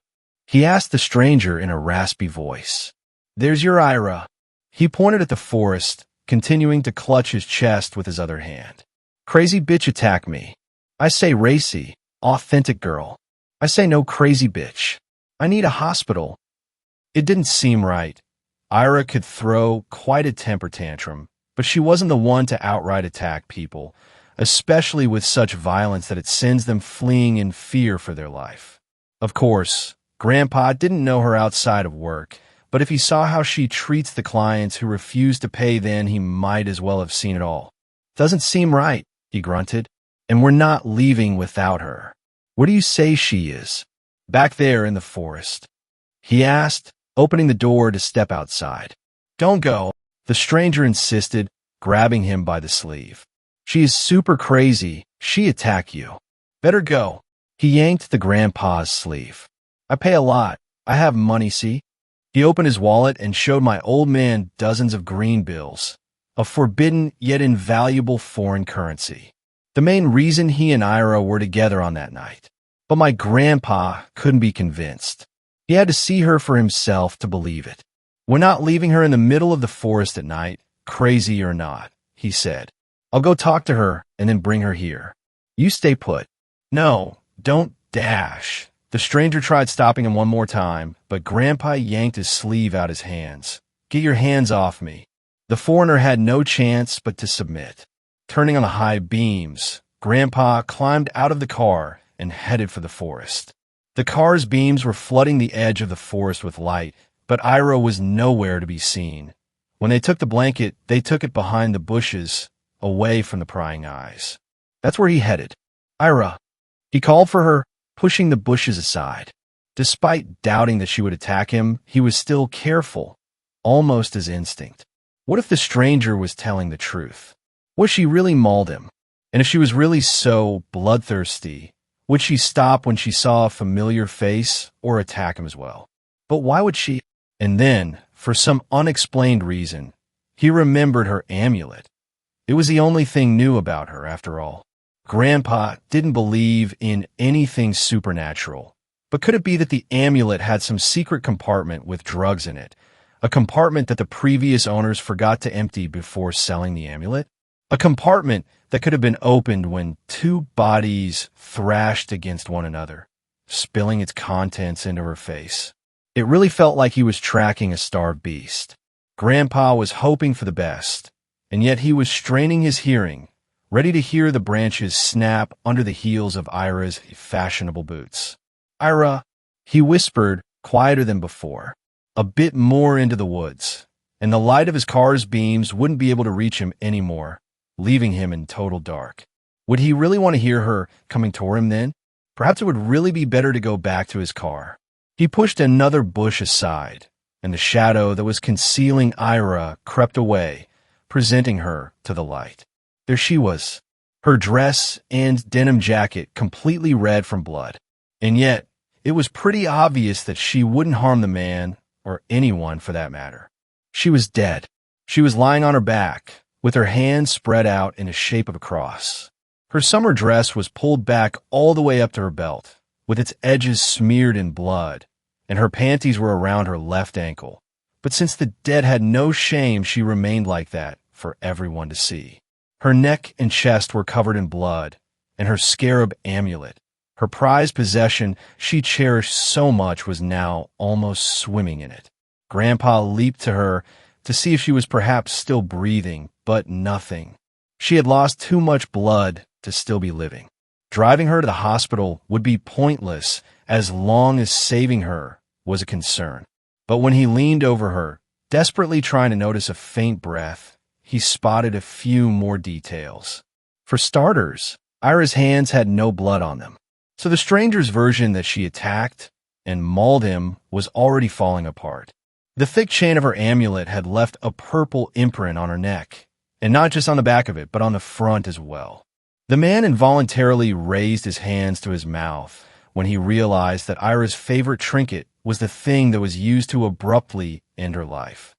he asked the stranger in a raspy voice. "There's your Ira." He pointed at the forest, continuing to clutch his chest with his other hand. "Crazy bitch attack me. I say racy, authentic girl. I say no crazy bitch. I need a hospital." It didn't seem right. Ira could throw quite a temper tantrum, but she wasn't the one to outright attack people, especially with such violence that it sends them fleeing in fear for their life. Of course, Grandpa didn't know her outside of work, but if he saw how she treats the clients who refuse to pay, then he might as well have seen it all. "Doesn't seem right," he grunted, "and we're not leaving without her." "Where do you say she is?" "Back there in the forest," he asked, opening the door to step outside. "Don't go," the stranger insisted, grabbing him by the sleeve. "She is super crazy. She attack you. Better go." He yanked the grandpa's sleeve. "I pay a lot. I have money, see?" He opened his wallet and showed my old man dozens of green bills, a forbidden yet invaluable foreign currency, the main reason he and Ira were together on that night. But my grandpa couldn't be convinced. He had to see her for himself to believe it. "We're not leaving her in the middle of the forest at night, crazy or not," he said. "I'll go talk to her and then bring her here. You stay put." "No, don't dash." The stranger tried stopping him one more time, but Grandpa yanked his sleeve out his hands. "Get your hands off me." The foreigner had no chance but to submit. Turning on the high beams, Grandpa climbed out of the car and headed for the forest. The car's beams were flooding the edge of the forest with light, but Ira was nowhere to be seen. When they took the blanket, they took it behind the bushes, away from the prying eyes. That's where he headed. "Ira!" He called for her, pushing the bushes aside. Despite doubting that she would attack him, he was still careful, almost as instinct. What if the stranger was telling the truth? Was she really mauled him? And if she was really so bloodthirsty, would she stop when she saw a familiar face or attack him as well? But why would she? And then, for some unexplained reason, he remembered her amulet. It was the only thing new about her, after all. Grandpa didn't believe in anything supernatural, but could it be that the amulet had some secret compartment with drugs in it, a compartment that the previous owners forgot to empty before selling the amulet? A compartment that could have been opened when two bodies thrashed against one another, spilling its contents into her face. It really felt like he was tracking a starved beast. Grandpa was hoping for the best, and yet he was straining his hearing, ready to hear the branches snap under the heels of Ira's fashionable boots. "Ira," he whispered, quieter than before, a bit more into the woods, and the light of his car's beams wouldn't be able to reach him anymore, leaving him in total dark. Would he really want to hear her coming toward him then? Perhaps it would really be better to go back to his car. He pushed another bush aside, and the shadow that was concealing Ira crept away, presenting her to the light. There she was, her dress and denim jacket completely red from blood. And yet, it was pretty obvious that she wouldn't harm the man, or anyone for that matter. She was dead. She was lying on her back, with her hands spread out in the shape of a cross. Her summer dress was pulled back all the way up to her belt, with its edges smeared in blood, and her panties were around her left ankle. But since the dead had no shame, she remained like that for everyone to see. Her neck and chest were covered in blood, and her scarab amulet, her prized possession she cherished so much, was now almost swimming in it. Grandpa leaped to her to see if she was perhaps still breathing, but nothing. She had lost too much blood to still be living. Driving her to the hospital would be pointless as long as saving her was a concern. But when he leaned over her, desperately trying to notice a faint breath, he spotted a few more details. For starters, Ira's hands had no blood on them. So the stranger's version that she attacked and mauled him was already falling apart. The thick chain of her amulet had left a purple imprint on her neck, and not just on the back of it, but on the front as well. The man involuntarily raised his hands to his mouth when he realized that Ira's favorite trinket was the thing that was used to abruptly end her life.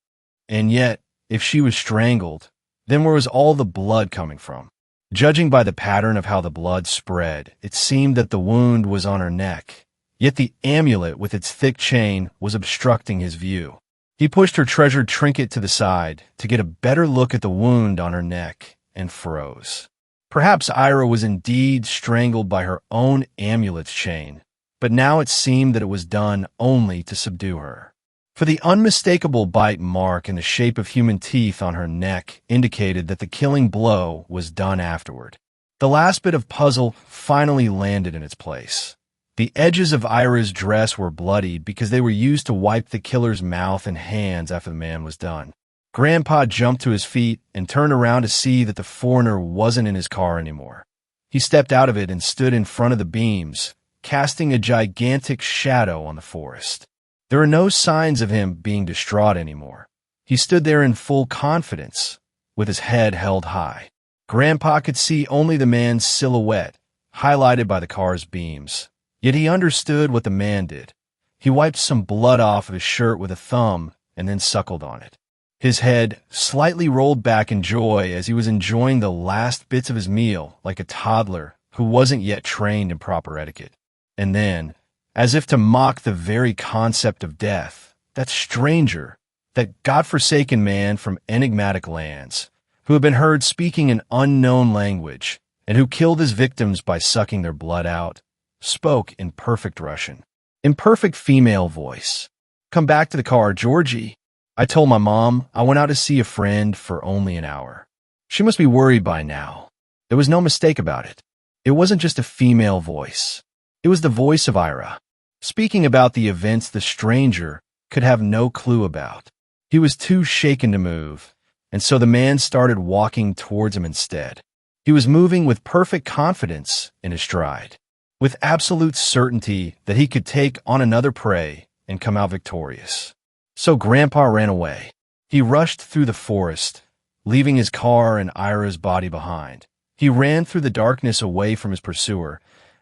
And yet, if she was strangled, then where was all the blood coming from? Judging by the pattern of how the blood spread, it seemed that the wound was on her neck, yet the amulet with its thick chain was obstructing his view. He pushed her treasured trinket to the side to get a better look at the wound on her neck and froze. Perhaps Ira was indeed strangled by her own amulet's chain, but now it seemed that it was done only to subdue her. For the unmistakable bite mark in the shape of human teeth on her neck indicated that the killing blow was done afterward. The last bit of puzzle finally landed in its place. The edges of Ira's dress were bloodied because they were used to wipe the killer's mouth and hands after the man was done. Grandpa jumped to his feet and turned around to see that the foreigner wasn't in his car anymore. He stepped out of it and stood in front of the beams, casting a gigantic shadow on the forest. There were no signs of him being distraught anymore. He stood there in full confidence, with his head held high. Grandpa could see only the man's silhouette, highlighted by the car's beams. Yet he understood what the man did. He wiped some blood off of his shirt with a thumb and then suckled on it. His head slightly rolled back in joy as he was enjoying the last bits of his meal like a toddler who wasn't yet trained in proper etiquette. And then, as if to mock the very concept of death, that stranger, that godforsaken man from enigmatic lands, who had been heard speaking an unknown language and who killed his victims by sucking their blood out, spoke in perfect Russian, in perfect female voice. "Come back to the car, Georgie. I told my mom I went out to see a friend for only an hour. She must be worried by now." There was no mistake about it. It wasn't just a female voice. It was the voice of Ira, speaking about the events the stranger could have no clue about. He was too shaken to move, and so the man started walking towards him instead. He was moving with perfect confidence in his stride, with absolute certainty that he could take on another prey and come out victorious. So Grandpa ran away. He rushed through the forest, leaving his car and Ira's body behind. He ran through the darkness away from his pursuer,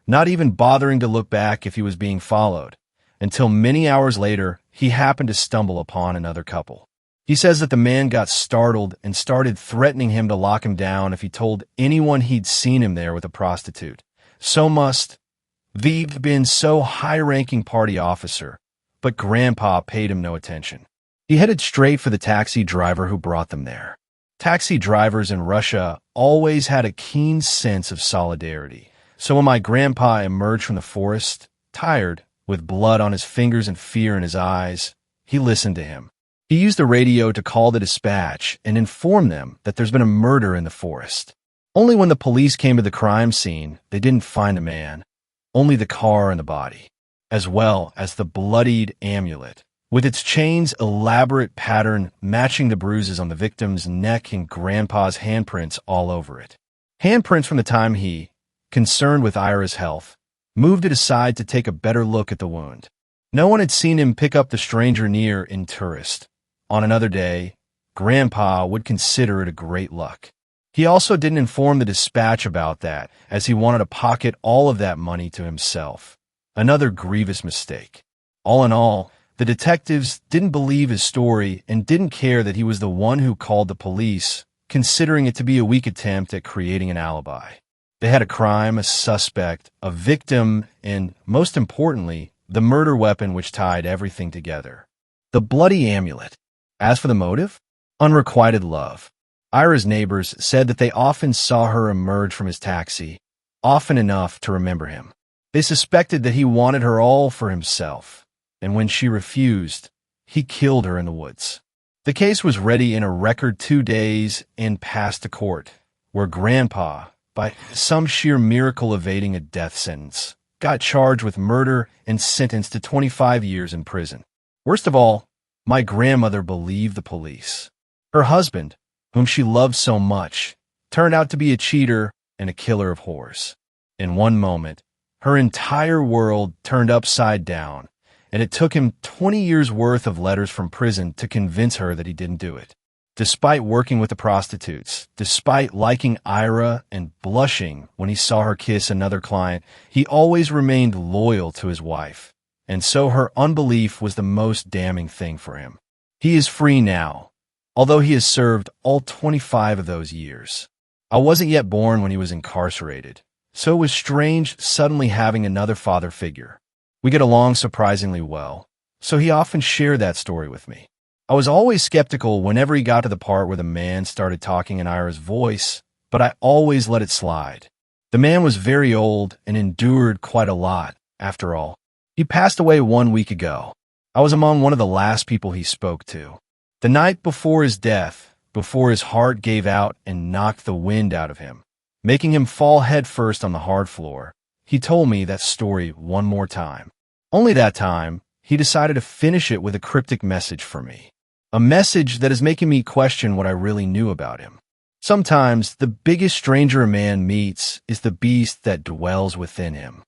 not even bothering to look back if he was being followed, until many hours later he happened to stumble upon another couple. He says that the man got startled and started threatening him to lock him down if he told anyone he'd seen him there with a prostitute. So must have been so high-ranking party officer, but Grandpa paid him no attention. He headed straight for the taxi driver who brought them there. Taxi drivers in Russia always had a keen sense of solidarity. So when my grandpa emerged from the forest, tired, with blood on his fingers and fear in his eyes, he listened to him. He used the radio to call the dispatch and inform them that there's been a murder in the forest. Only when the police came to the crime scene, they didn't find a man, only the car and the body, as well as the bloodied amulet, with its chain's elaborate pattern matching the bruises on the victim's neck and Grandpa's handprints all over it. Handprints from the time he, concerned with Ira's health, moved it aside to take a better look at the wound. No one had seen him pick up the stranger near in tourist. On another day, Grandpa would consider it a great luck. He also didn't inform the dispatch about that, as he wanted to pocket all of that money to himself. Another grievous mistake. All in all, the detectives didn't believe his story and didn't care that he was the one who called the police, considering it to be a weak attempt at creating an alibi. They had a crime, a suspect, a victim, and, most importantly, the murder weapon which tied everything together. The bloody amulet. As for the motive, unrequited love. Ira's neighbors said that they often saw her emerge from his taxi, often enough to remember him. They suspected that he wanted her all for himself, and when she refused, he killed her in the woods. The case was ready in a record 2 days and passed to court, where Grandpa, by some sheer miracle evading a death sentence, got charged with murder and sentenced to 25 years in prison. Worst of all, my grandmother believed the police. Her husband, whom she loved so much, turned out to be a cheater and a killer of whores. In one moment, Her entire world turned upside down, and it took him 20 years' worth of letters from prison to convince her that he didn't do it. Despite working with the prostitutes, despite liking Ira and blushing when he saw her kiss another client, he always remained loyal to his wife. And so her unbelief was the most damning thing for him. He is free now, although he has served all 25 of those years. I wasn't yet born when he was incarcerated, so it was strange suddenly having another father figure. We get along surprisingly well, so he often shared that story with me. I was always skeptical whenever he got to the part where the man started talking in Ira's voice, but I always let it slide. The man was very old and endured quite a lot, after all. He passed away 1 week ago. I was among one of the last people he spoke to. The night before his death, before his heart gave out and knocked the wind out of him, making him fall headfirst on the hard floor, he told me that story one more time. Only that time, he decided to finish it with a cryptic message for me. A message that is making me question what I really knew about him. Sometimes, the biggest stranger a man meets is the beast that dwells within him.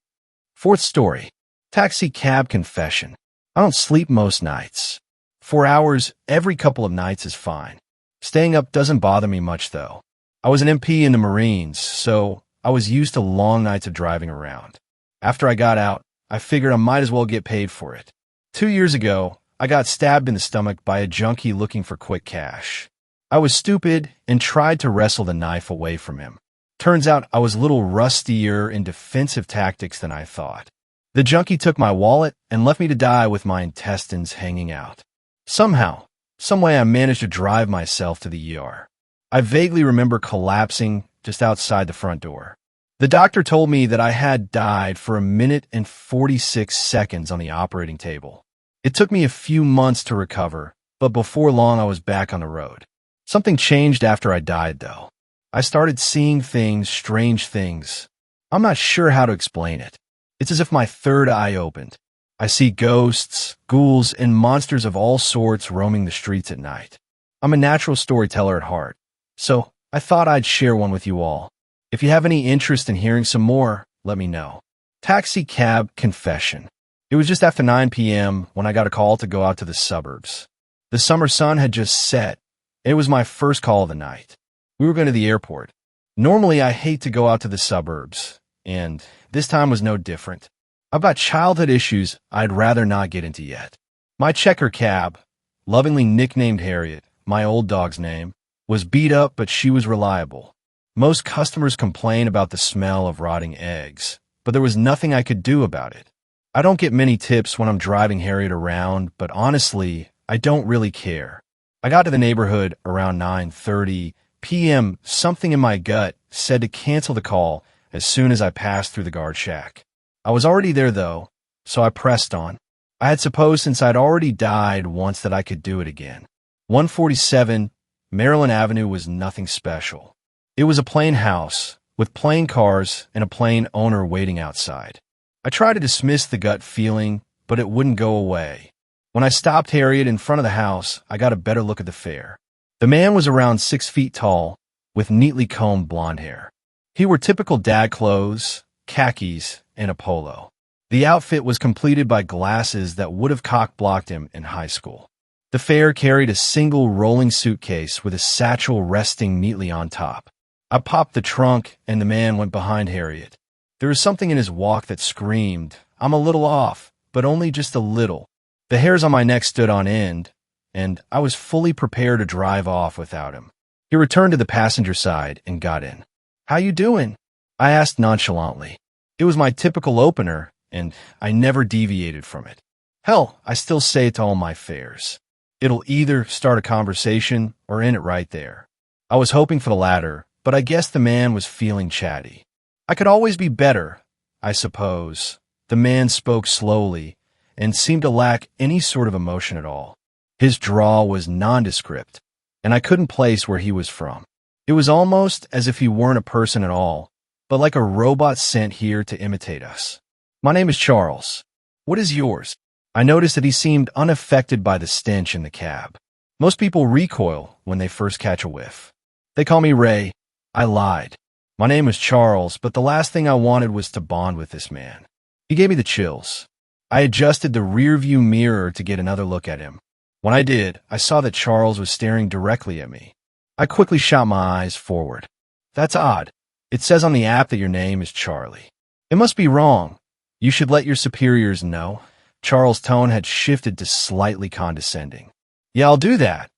Fourth story. Taxi cab confession. I don't sleep most nights. 4 hours every couple of nights is fine. Staying up doesn't bother me much, though. I was an MP in the Marines, so I was used to long nights of driving around. After I got out, I figured I might as well get paid for it. 2 years ago, I got stabbed in the stomach by a junkie looking for quick cash. I was stupid and tried to wrestle the knife away from him. Turns out I was a little rustier in defensive tactics than I thought. The junkie took my wallet and left me to die with my intestines hanging out. Somehow, someway I managed to drive myself to the ER. I vaguely remember collapsing just outside the front door. The doctor told me that I had died for 1 minute and 46 seconds on the operating table. It took me a few months to recover, but before long I was back on the road. Something changed after I died, though. I started seeing things, strange things. I'm not sure how to explain it. It's as if my third eye opened. I see ghosts, ghouls, and monsters of all sorts roaming the streets at night. I'm a natural storyteller at heart, so I thought I'd share one with you all. If you have any interest in hearing some more, let me know. Taxi cab confession. It was just after 9 p.m. when I got a call to go out to the suburbs. The summer sun had just set. It was my first call of the night. We were going to the airport. Normally, I hate to go out to the suburbs, and this time was no different. I've got childhood issues I'd rather not get into yet. My checker cab, lovingly nicknamed Harriet, my old dog's name, was beat up, but she was reliable. Most customers complain about the smell of rotting eggs, but there was nothing I could do about it. I don't get many tips when I'm driving Harriet around, but honestly, I don't really care. I got to the neighborhood around 9:30 p.m. Something in my gut said to cancel the call as soon as I passed through the guard shack. I was already there, though, so I pressed on. I had supposed since I'd already died once that I could do it again. 147 Maryland Avenue was nothing special. It was a plain house with plain cars and a plain owner waiting outside. I tried to dismiss the gut feeling, but it wouldn't go away. When I stopped Harriet in front of the house, I got a better look at the fare. The man was around 6 feet tall, with neatly combed blonde hair. He wore typical dad clothes, khakis, and a polo. The outfit was completed by glasses that would have cock-blocked him in high school. The fare carried a single rolling suitcase with a satchel resting neatly on top. I popped the trunk, and the man went behind Harriet. There was something in his walk that screamed, "I'm a little off," but only just a little. The hairs on my neck stood on end, and I was fully prepared to drive off without him. He returned to the passenger side and got in. "How you doing?" I asked nonchalantly. It was my typical opener, and I never deviated from it. Hell, I still say it to all my fares. It'll either start a conversation or end it right there. I was hoping for the latter, but I guess the man was feeling chatty. I could always be better, I suppose. The man spoke slowly and seemed to lack any sort of emotion at all. His drawl was nondescript, and I couldn't place where he was from. It was almost as if he weren't a person at all, but like a robot sent here to imitate us. "My name is Charles. What is yours?" I noticed that he seemed unaffected by the stench in the cab. Most people recoil when they first catch a whiff. "They call me Ray." I lied. My name was Charles, but the last thing I wanted was to bond with this man. He gave me the chills. I adjusted the rearview mirror to get another look at him. When I did, I saw that Charles was staring directly at me. I quickly shot my eyes forward. That's odd. It says on the app that your name is Charlie. It must be wrong. You should let your superiors know. Charles' tone had shifted to slightly condescending. Yeah, I'll do that,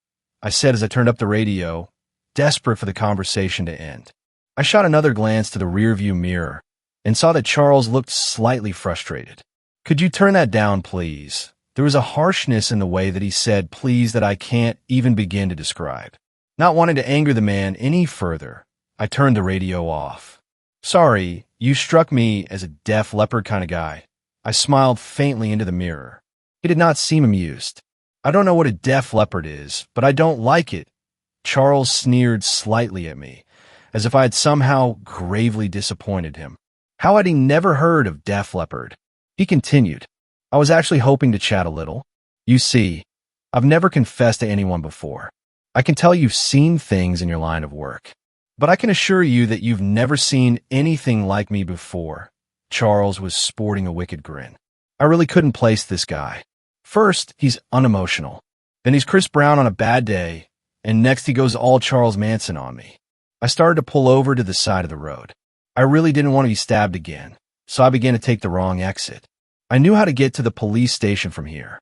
I said as I turned up the radio, desperate for the conversation to end. I shot another glance to the rearview mirror and saw that Charles looked slightly frustrated. Could you turn that down, please? There was a harshness in the way that he said please that I can't even begin to describe. Not wanting to anger the man any further, I turned the radio off. Sorry, you struck me as a Def Leppard kind of guy. I smiled faintly into the mirror. He did not seem amused. I don't know what a Def Leppard is, but I don't like it. Charles sneered slightly at me, as if I had somehow gravely disappointed him. How had he never heard of Def Leppard? He continued. I was actually hoping to chat a little. You see, I've never confessed to anyone before. I can tell you've seen things in your line of work, but I can assure you that you've never seen anything like me before. Charles was sporting a wicked grin. I really couldn't place this guy. First, he's unemotional. Then he's Chris Brown on a bad day, and next he goes all Charles Manson on me. I started to pull over to the side of the road. I really didn't want to be stabbed again, so I began to take the wrong exit. I knew how to get to the police station from here.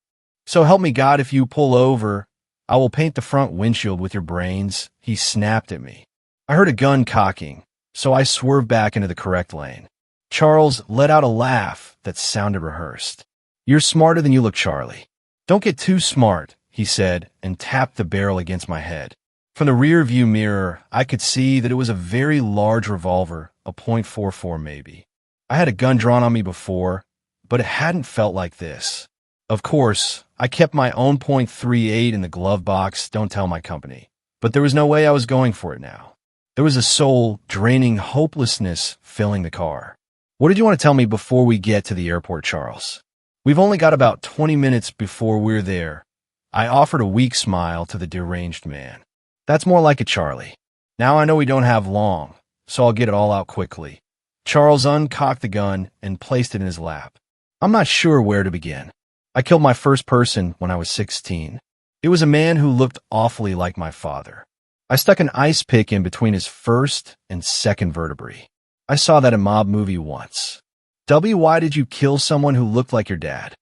So help me God, if you pull over, I will paint the front windshield with your brains. He snapped at me. I heard a gun cocking, so I swerved back into the correct lane. Charles let out a laugh that sounded rehearsed. You're smarter than you look, Charlie. Don't get too smart, he said, and tapped the barrel against my head. From the rear view mirror, I could see that it was a very large revolver, a .44 maybe. I had a gun drawn on me before, but it hadn't felt like this. Of course, I kept my own .38 in the glove box, don't tell my company. But there was no way I was going for it now. There was a soul-draining hopelessness filling the car. What did you want to tell me before we get to the airport, Charles? We've only got about 20 minutes before we're there. I offered a weak smile to the deranged man. That's more like it, Charlie. Now I know we don't have long, so I'll get it all out quickly. Charles uncocked the gun and placed it in his lap. I'm not sure where to begin. I killed my first person when I was 16. It was a man who looked awfully like my father. I stuck an ice pick in between his first and second vertebrae. I saw that in a mob movie once. Why did you kill someone who looked like your dad?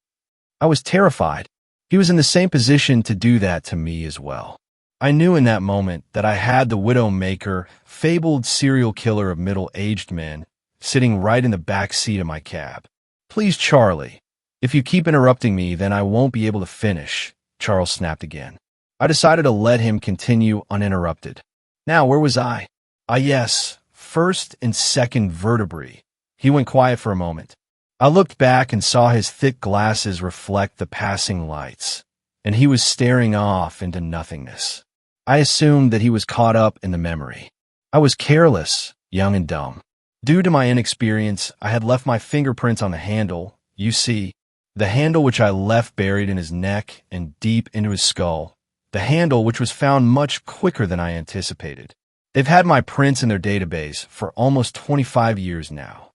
I was terrified. He was in the same position to do that to me as well. I knew in that moment that I had the Widowmaker, fabled serial killer of middle-aged men, sitting right in the back seat of my cab. Please, Charlie, if you keep interrupting me, then I won't be able to finish, Charles snapped again. I decided to let him continue uninterrupted. Now, where was I? Yes, first and second vertebrae. He went quiet for a moment. I looked back and saw his thick glasses reflect the passing lights, and he was staring off into nothingness. I assumed that he was caught up in the memory. I was careless, young and dumb. Due to my inexperience, I had left my fingerprints on the handle. You see, the handle which I left buried in his neck and deep into his skull. The handle which was found much quicker than I anticipated. They've had my prints in their database for almost 25 years now.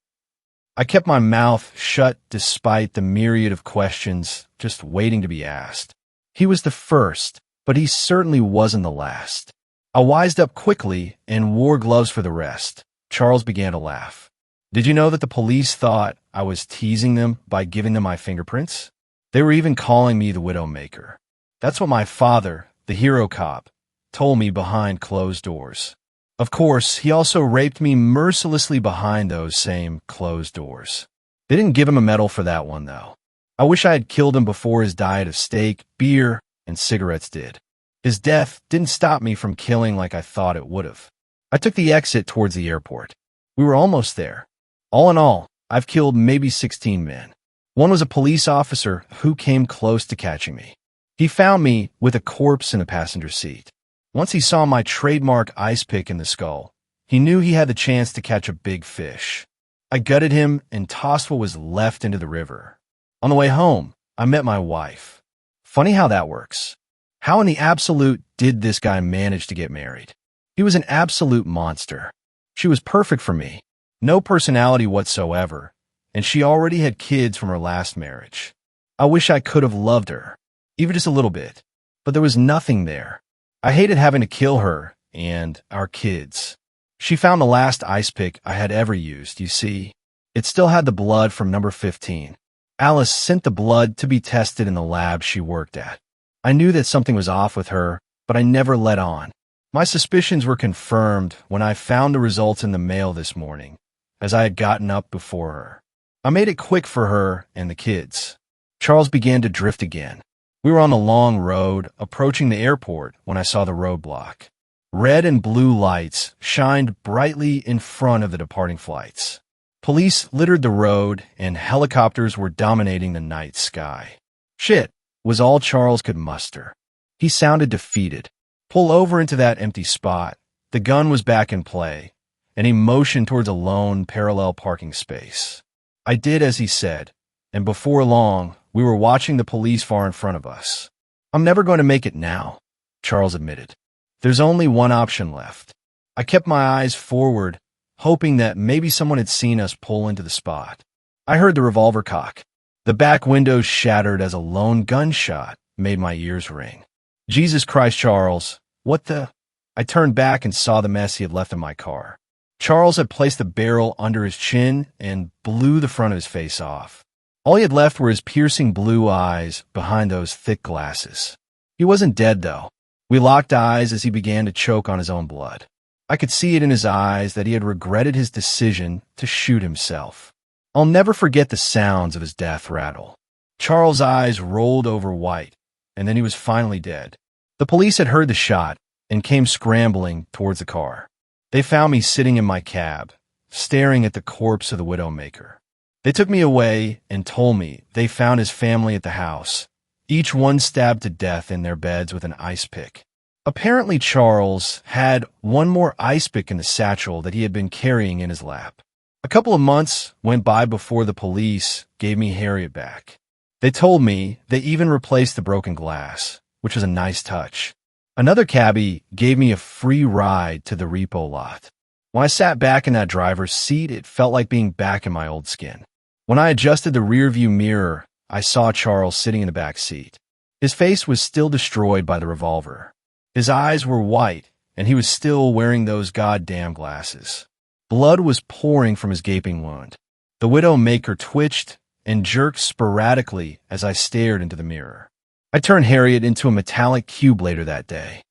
I kept my mouth shut despite the myriad of questions just waiting to be asked. He was the first, but he certainly wasn't the last. I wised up quickly and wore gloves for the rest. Charles began to laugh. Did you know that the police thought I was teasing them by giving them my fingerprints? They were even calling me the Widowmaker. That's what my father, the hero cop, told me behind closed doors. Of course, he also raped me mercilessly behind those same closed doors. They didn't give him a medal for that one, though. I wish I had killed him before his diet of steak, beer, and cigarettes did. His death didn't stop me from killing like I thought it would have. I took the exit towards the airport. We were almost there. All in all, I've killed maybe 16 men. One was a police officer who came close to catching me. He found me with a corpse in the passenger seat. Once he saw my trademark ice pick in the skull, he knew he had the chance to catch a big fish. I gutted him and tossed what was left into the river. On the way home, I met my wife. Funny how that works. How in the absolute did this guy manage to get married? He was an absolute monster. She was perfect for me. No personality whatsoever, and she already had kids from her last marriage. I wish I could have loved her, even just a little bit, but there was nothing there. I hated having to kill her and our kids. She found the last ice pick I had ever used, you see. It still had the blood from number 15. Alice sent the blood to be tested in the lab she worked at. I knew that something was off with her, but I never let on. My suspicions were confirmed when I found the results in the mail this morning, as I had gotten up before her. I made it quick for her and the kids. Charles began to drift again. We were on the long road, approaching the airport, when I saw the roadblock. Red and blue lights shined brightly in front of the departing flights. Police littered the road, and helicopters were dominating the night sky. Shit, was all Charles could muster. He sounded defeated. Pull over into that empty spot. The gun was back in play, and he motioned towards a lone, parallel parking space. I did as he said, and before long, we were watching the police far in front of us. I'm never going to make it now, Charles admitted. There's only one option left. I kept my eyes forward, hoping that maybe someone had seen us pull into the spot. I heard the revolver cock. The back windows shattered as a lone gunshot made my ears ring. Jesus Christ, Charles, what the? I turned back and saw the mess he had left in my car. Charles had placed the barrel under his chin and blew the front of his face off. All he had left were his piercing blue eyes behind those thick glasses. He wasn't dead, though. We locked eyes as he began to choke on his own blood. I could see it in his eyes that he had regretted his decision to shoot himself. I'll never forget the sounds of his death rattle. Charles' eyes rolled over white, and then he was finally dead. The police had heard the shot and came scrambling towards the car. They found me sitting in my cab, staring at the corpse of the Widowmaker. They took me away and told me they found his family at the house, each one stabbed to death in their beds with an ice pick. Apparently, Charles had one more ice pick in the satchel that he had been carrying in his lap. A couple of months went by before the police gave me Harriet back. They told me they even replaced the broken glass, which was a nice touch. Another cabbie gave me a free ride to the repo lot. When I sat back in that driver's seat, it felt like being back in my old skin. When I adjusted the rearview mirror, I saw Charles sitting in the back seat. His face was still destroyed by the revolver. His eyes were white, and he was still wearing those goddamn glasses. Blood was pouring from his gaping wound. The Widowmaker twitched and jerked sporadically as I stared into the mirror. I turned Harriet into a metallic cube later that day.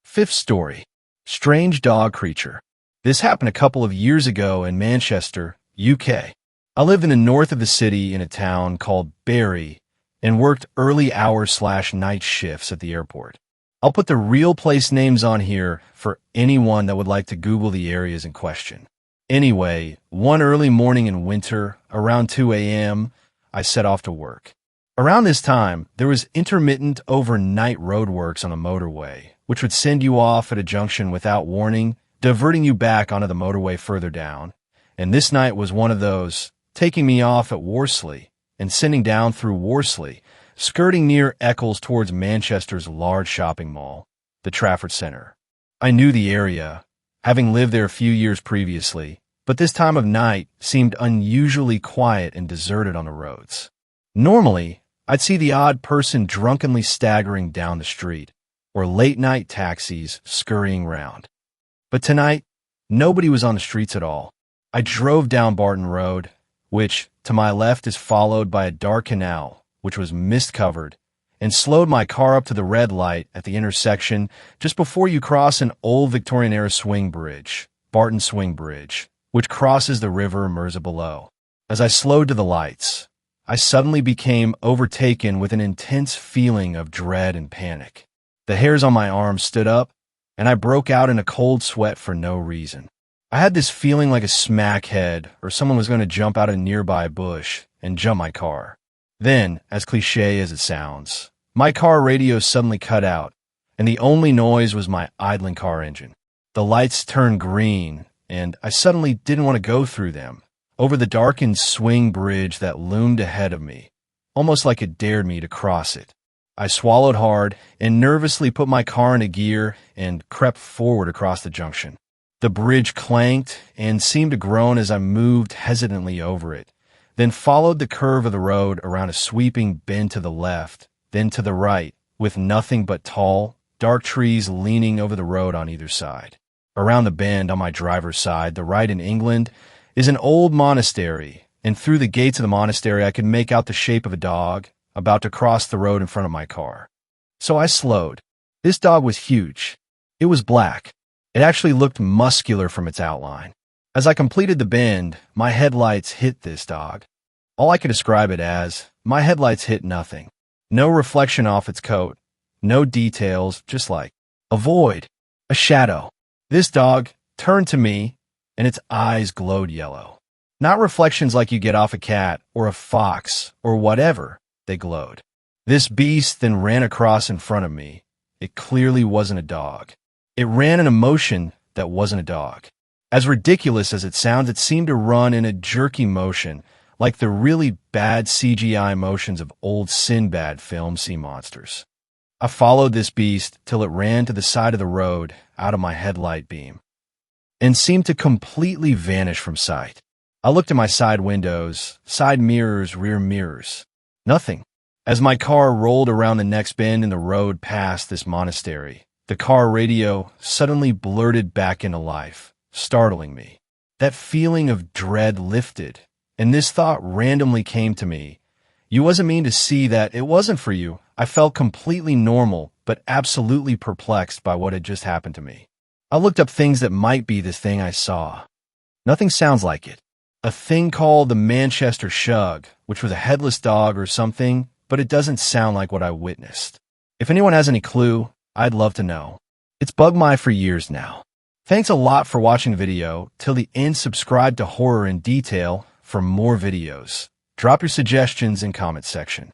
Fifth story. Strange dog creature. This happened a couple of years ago in Manchester, UK. I lived in the north of the city in a town called Bury and worked early hour/night shifts at the airport. I'll put the real place names on here for anyone that would like to Google the areas in question. Anyway, one early morning in winter, around 2 a.m., I set off to work. Around this time, there was intermittent overnight roadworks on the motorway, which would send you off at a junction without warning, diverting you back onto the motorway further down. And this night was one of those, taking me off at Worsley and sending down through Worsley, skirting near Eccles towards Manchester's large shopping mall, the Trafford Centre. I knew the area, having lived there a few years previously, but this time of night seemed unusually quiet and deserted on the roads. Normally, I'd see the odd person drunkenly staggering down the street, or late-night taxis scurrying round. But tonight, nobody was on the streets at all. I drove down Barton Road, which, to my left, is followed by a dark canal, which was mist-covered, and slowed my car up to the red light at the intersection just before you cross an old Victorian-era swing bridge, Barton Swing Bridge, which crosses the River Mersey below. As I slowed to the lights, I suddenly became overtaken with an intense feeling of dread and panic. The hairs on my arms stood up, and I broke out in a cold sweat for no reason. I had this feeling like a smackhead or someone was going to jump out of a nearby bush and jump my car. Then, as cliché as it sounds, my car radio suddenly cut out, and the only noise was my idling car engine. The lights turned green, and I suddenly didn't want to go through them, over the darkened swing bridge that loomed ahead of me, almost like it dared me to cross it. I swallowed hard and nervously put my car into gear and crept forward across the junction. The bridge clanked and seemed to groan as I moved hesitantly over it, then followed the curve of the road around a sweeping bend to the left, then to the right, with nothing but tall, dark trees leaning over the road on either side. Around the bend on my driver's side, the right in England, is an old monastery, and through the gates of the monastery I could make out the shape of a dog about to cross the road in front of my car. So I slowed. This dog was huge. It was black. It actually looked muscular from its outline. As I completed the bend, my headlights hit this dog. All I could describe it as, my headlights hit nothing. No reflection off its coat. No details, just like a void, a shadow. This dog turned to me, and its eyes glowed yellow. Not reflections like you get off a cat or a fox or whatever, they glowed. This beast then ran across in front of me. It clearly wasn't a dog. It ran an emotion that wasn't a dog. As ridiculous as it sounds, it seemed to run in a jerky motion, like the really bad CGI motions of old Sinbad film sea monsters. I followed this beast till it ran to the side of the road out of my headlight beam and seemed to completely vanish from sight. I looked at my side windows, side mirrors, rear mirrors. Nothing. As my car rolled around the next bend in the road past this monastery, the car radio suddenly blurted back into life, startling me. That feeling of dread lifted, and this thought randomly came to me. You wasn't mean to see that. It wasn't for you. I felt completely normal, but absolutely perplexed by what had just happened to me. I looked up things that might be this thing I saw. Nothing sounds like it. A thing called the Manchester Shug, which was a headless dog or something, but it doesn't sound like what I witnessed. If anyone has any clue, I'd love to know. It's bugged me for years now. Thanks a lot for watching the video. Till the end, subscribe to Horror in Detail for more videos. Drop your suggestions in comment section.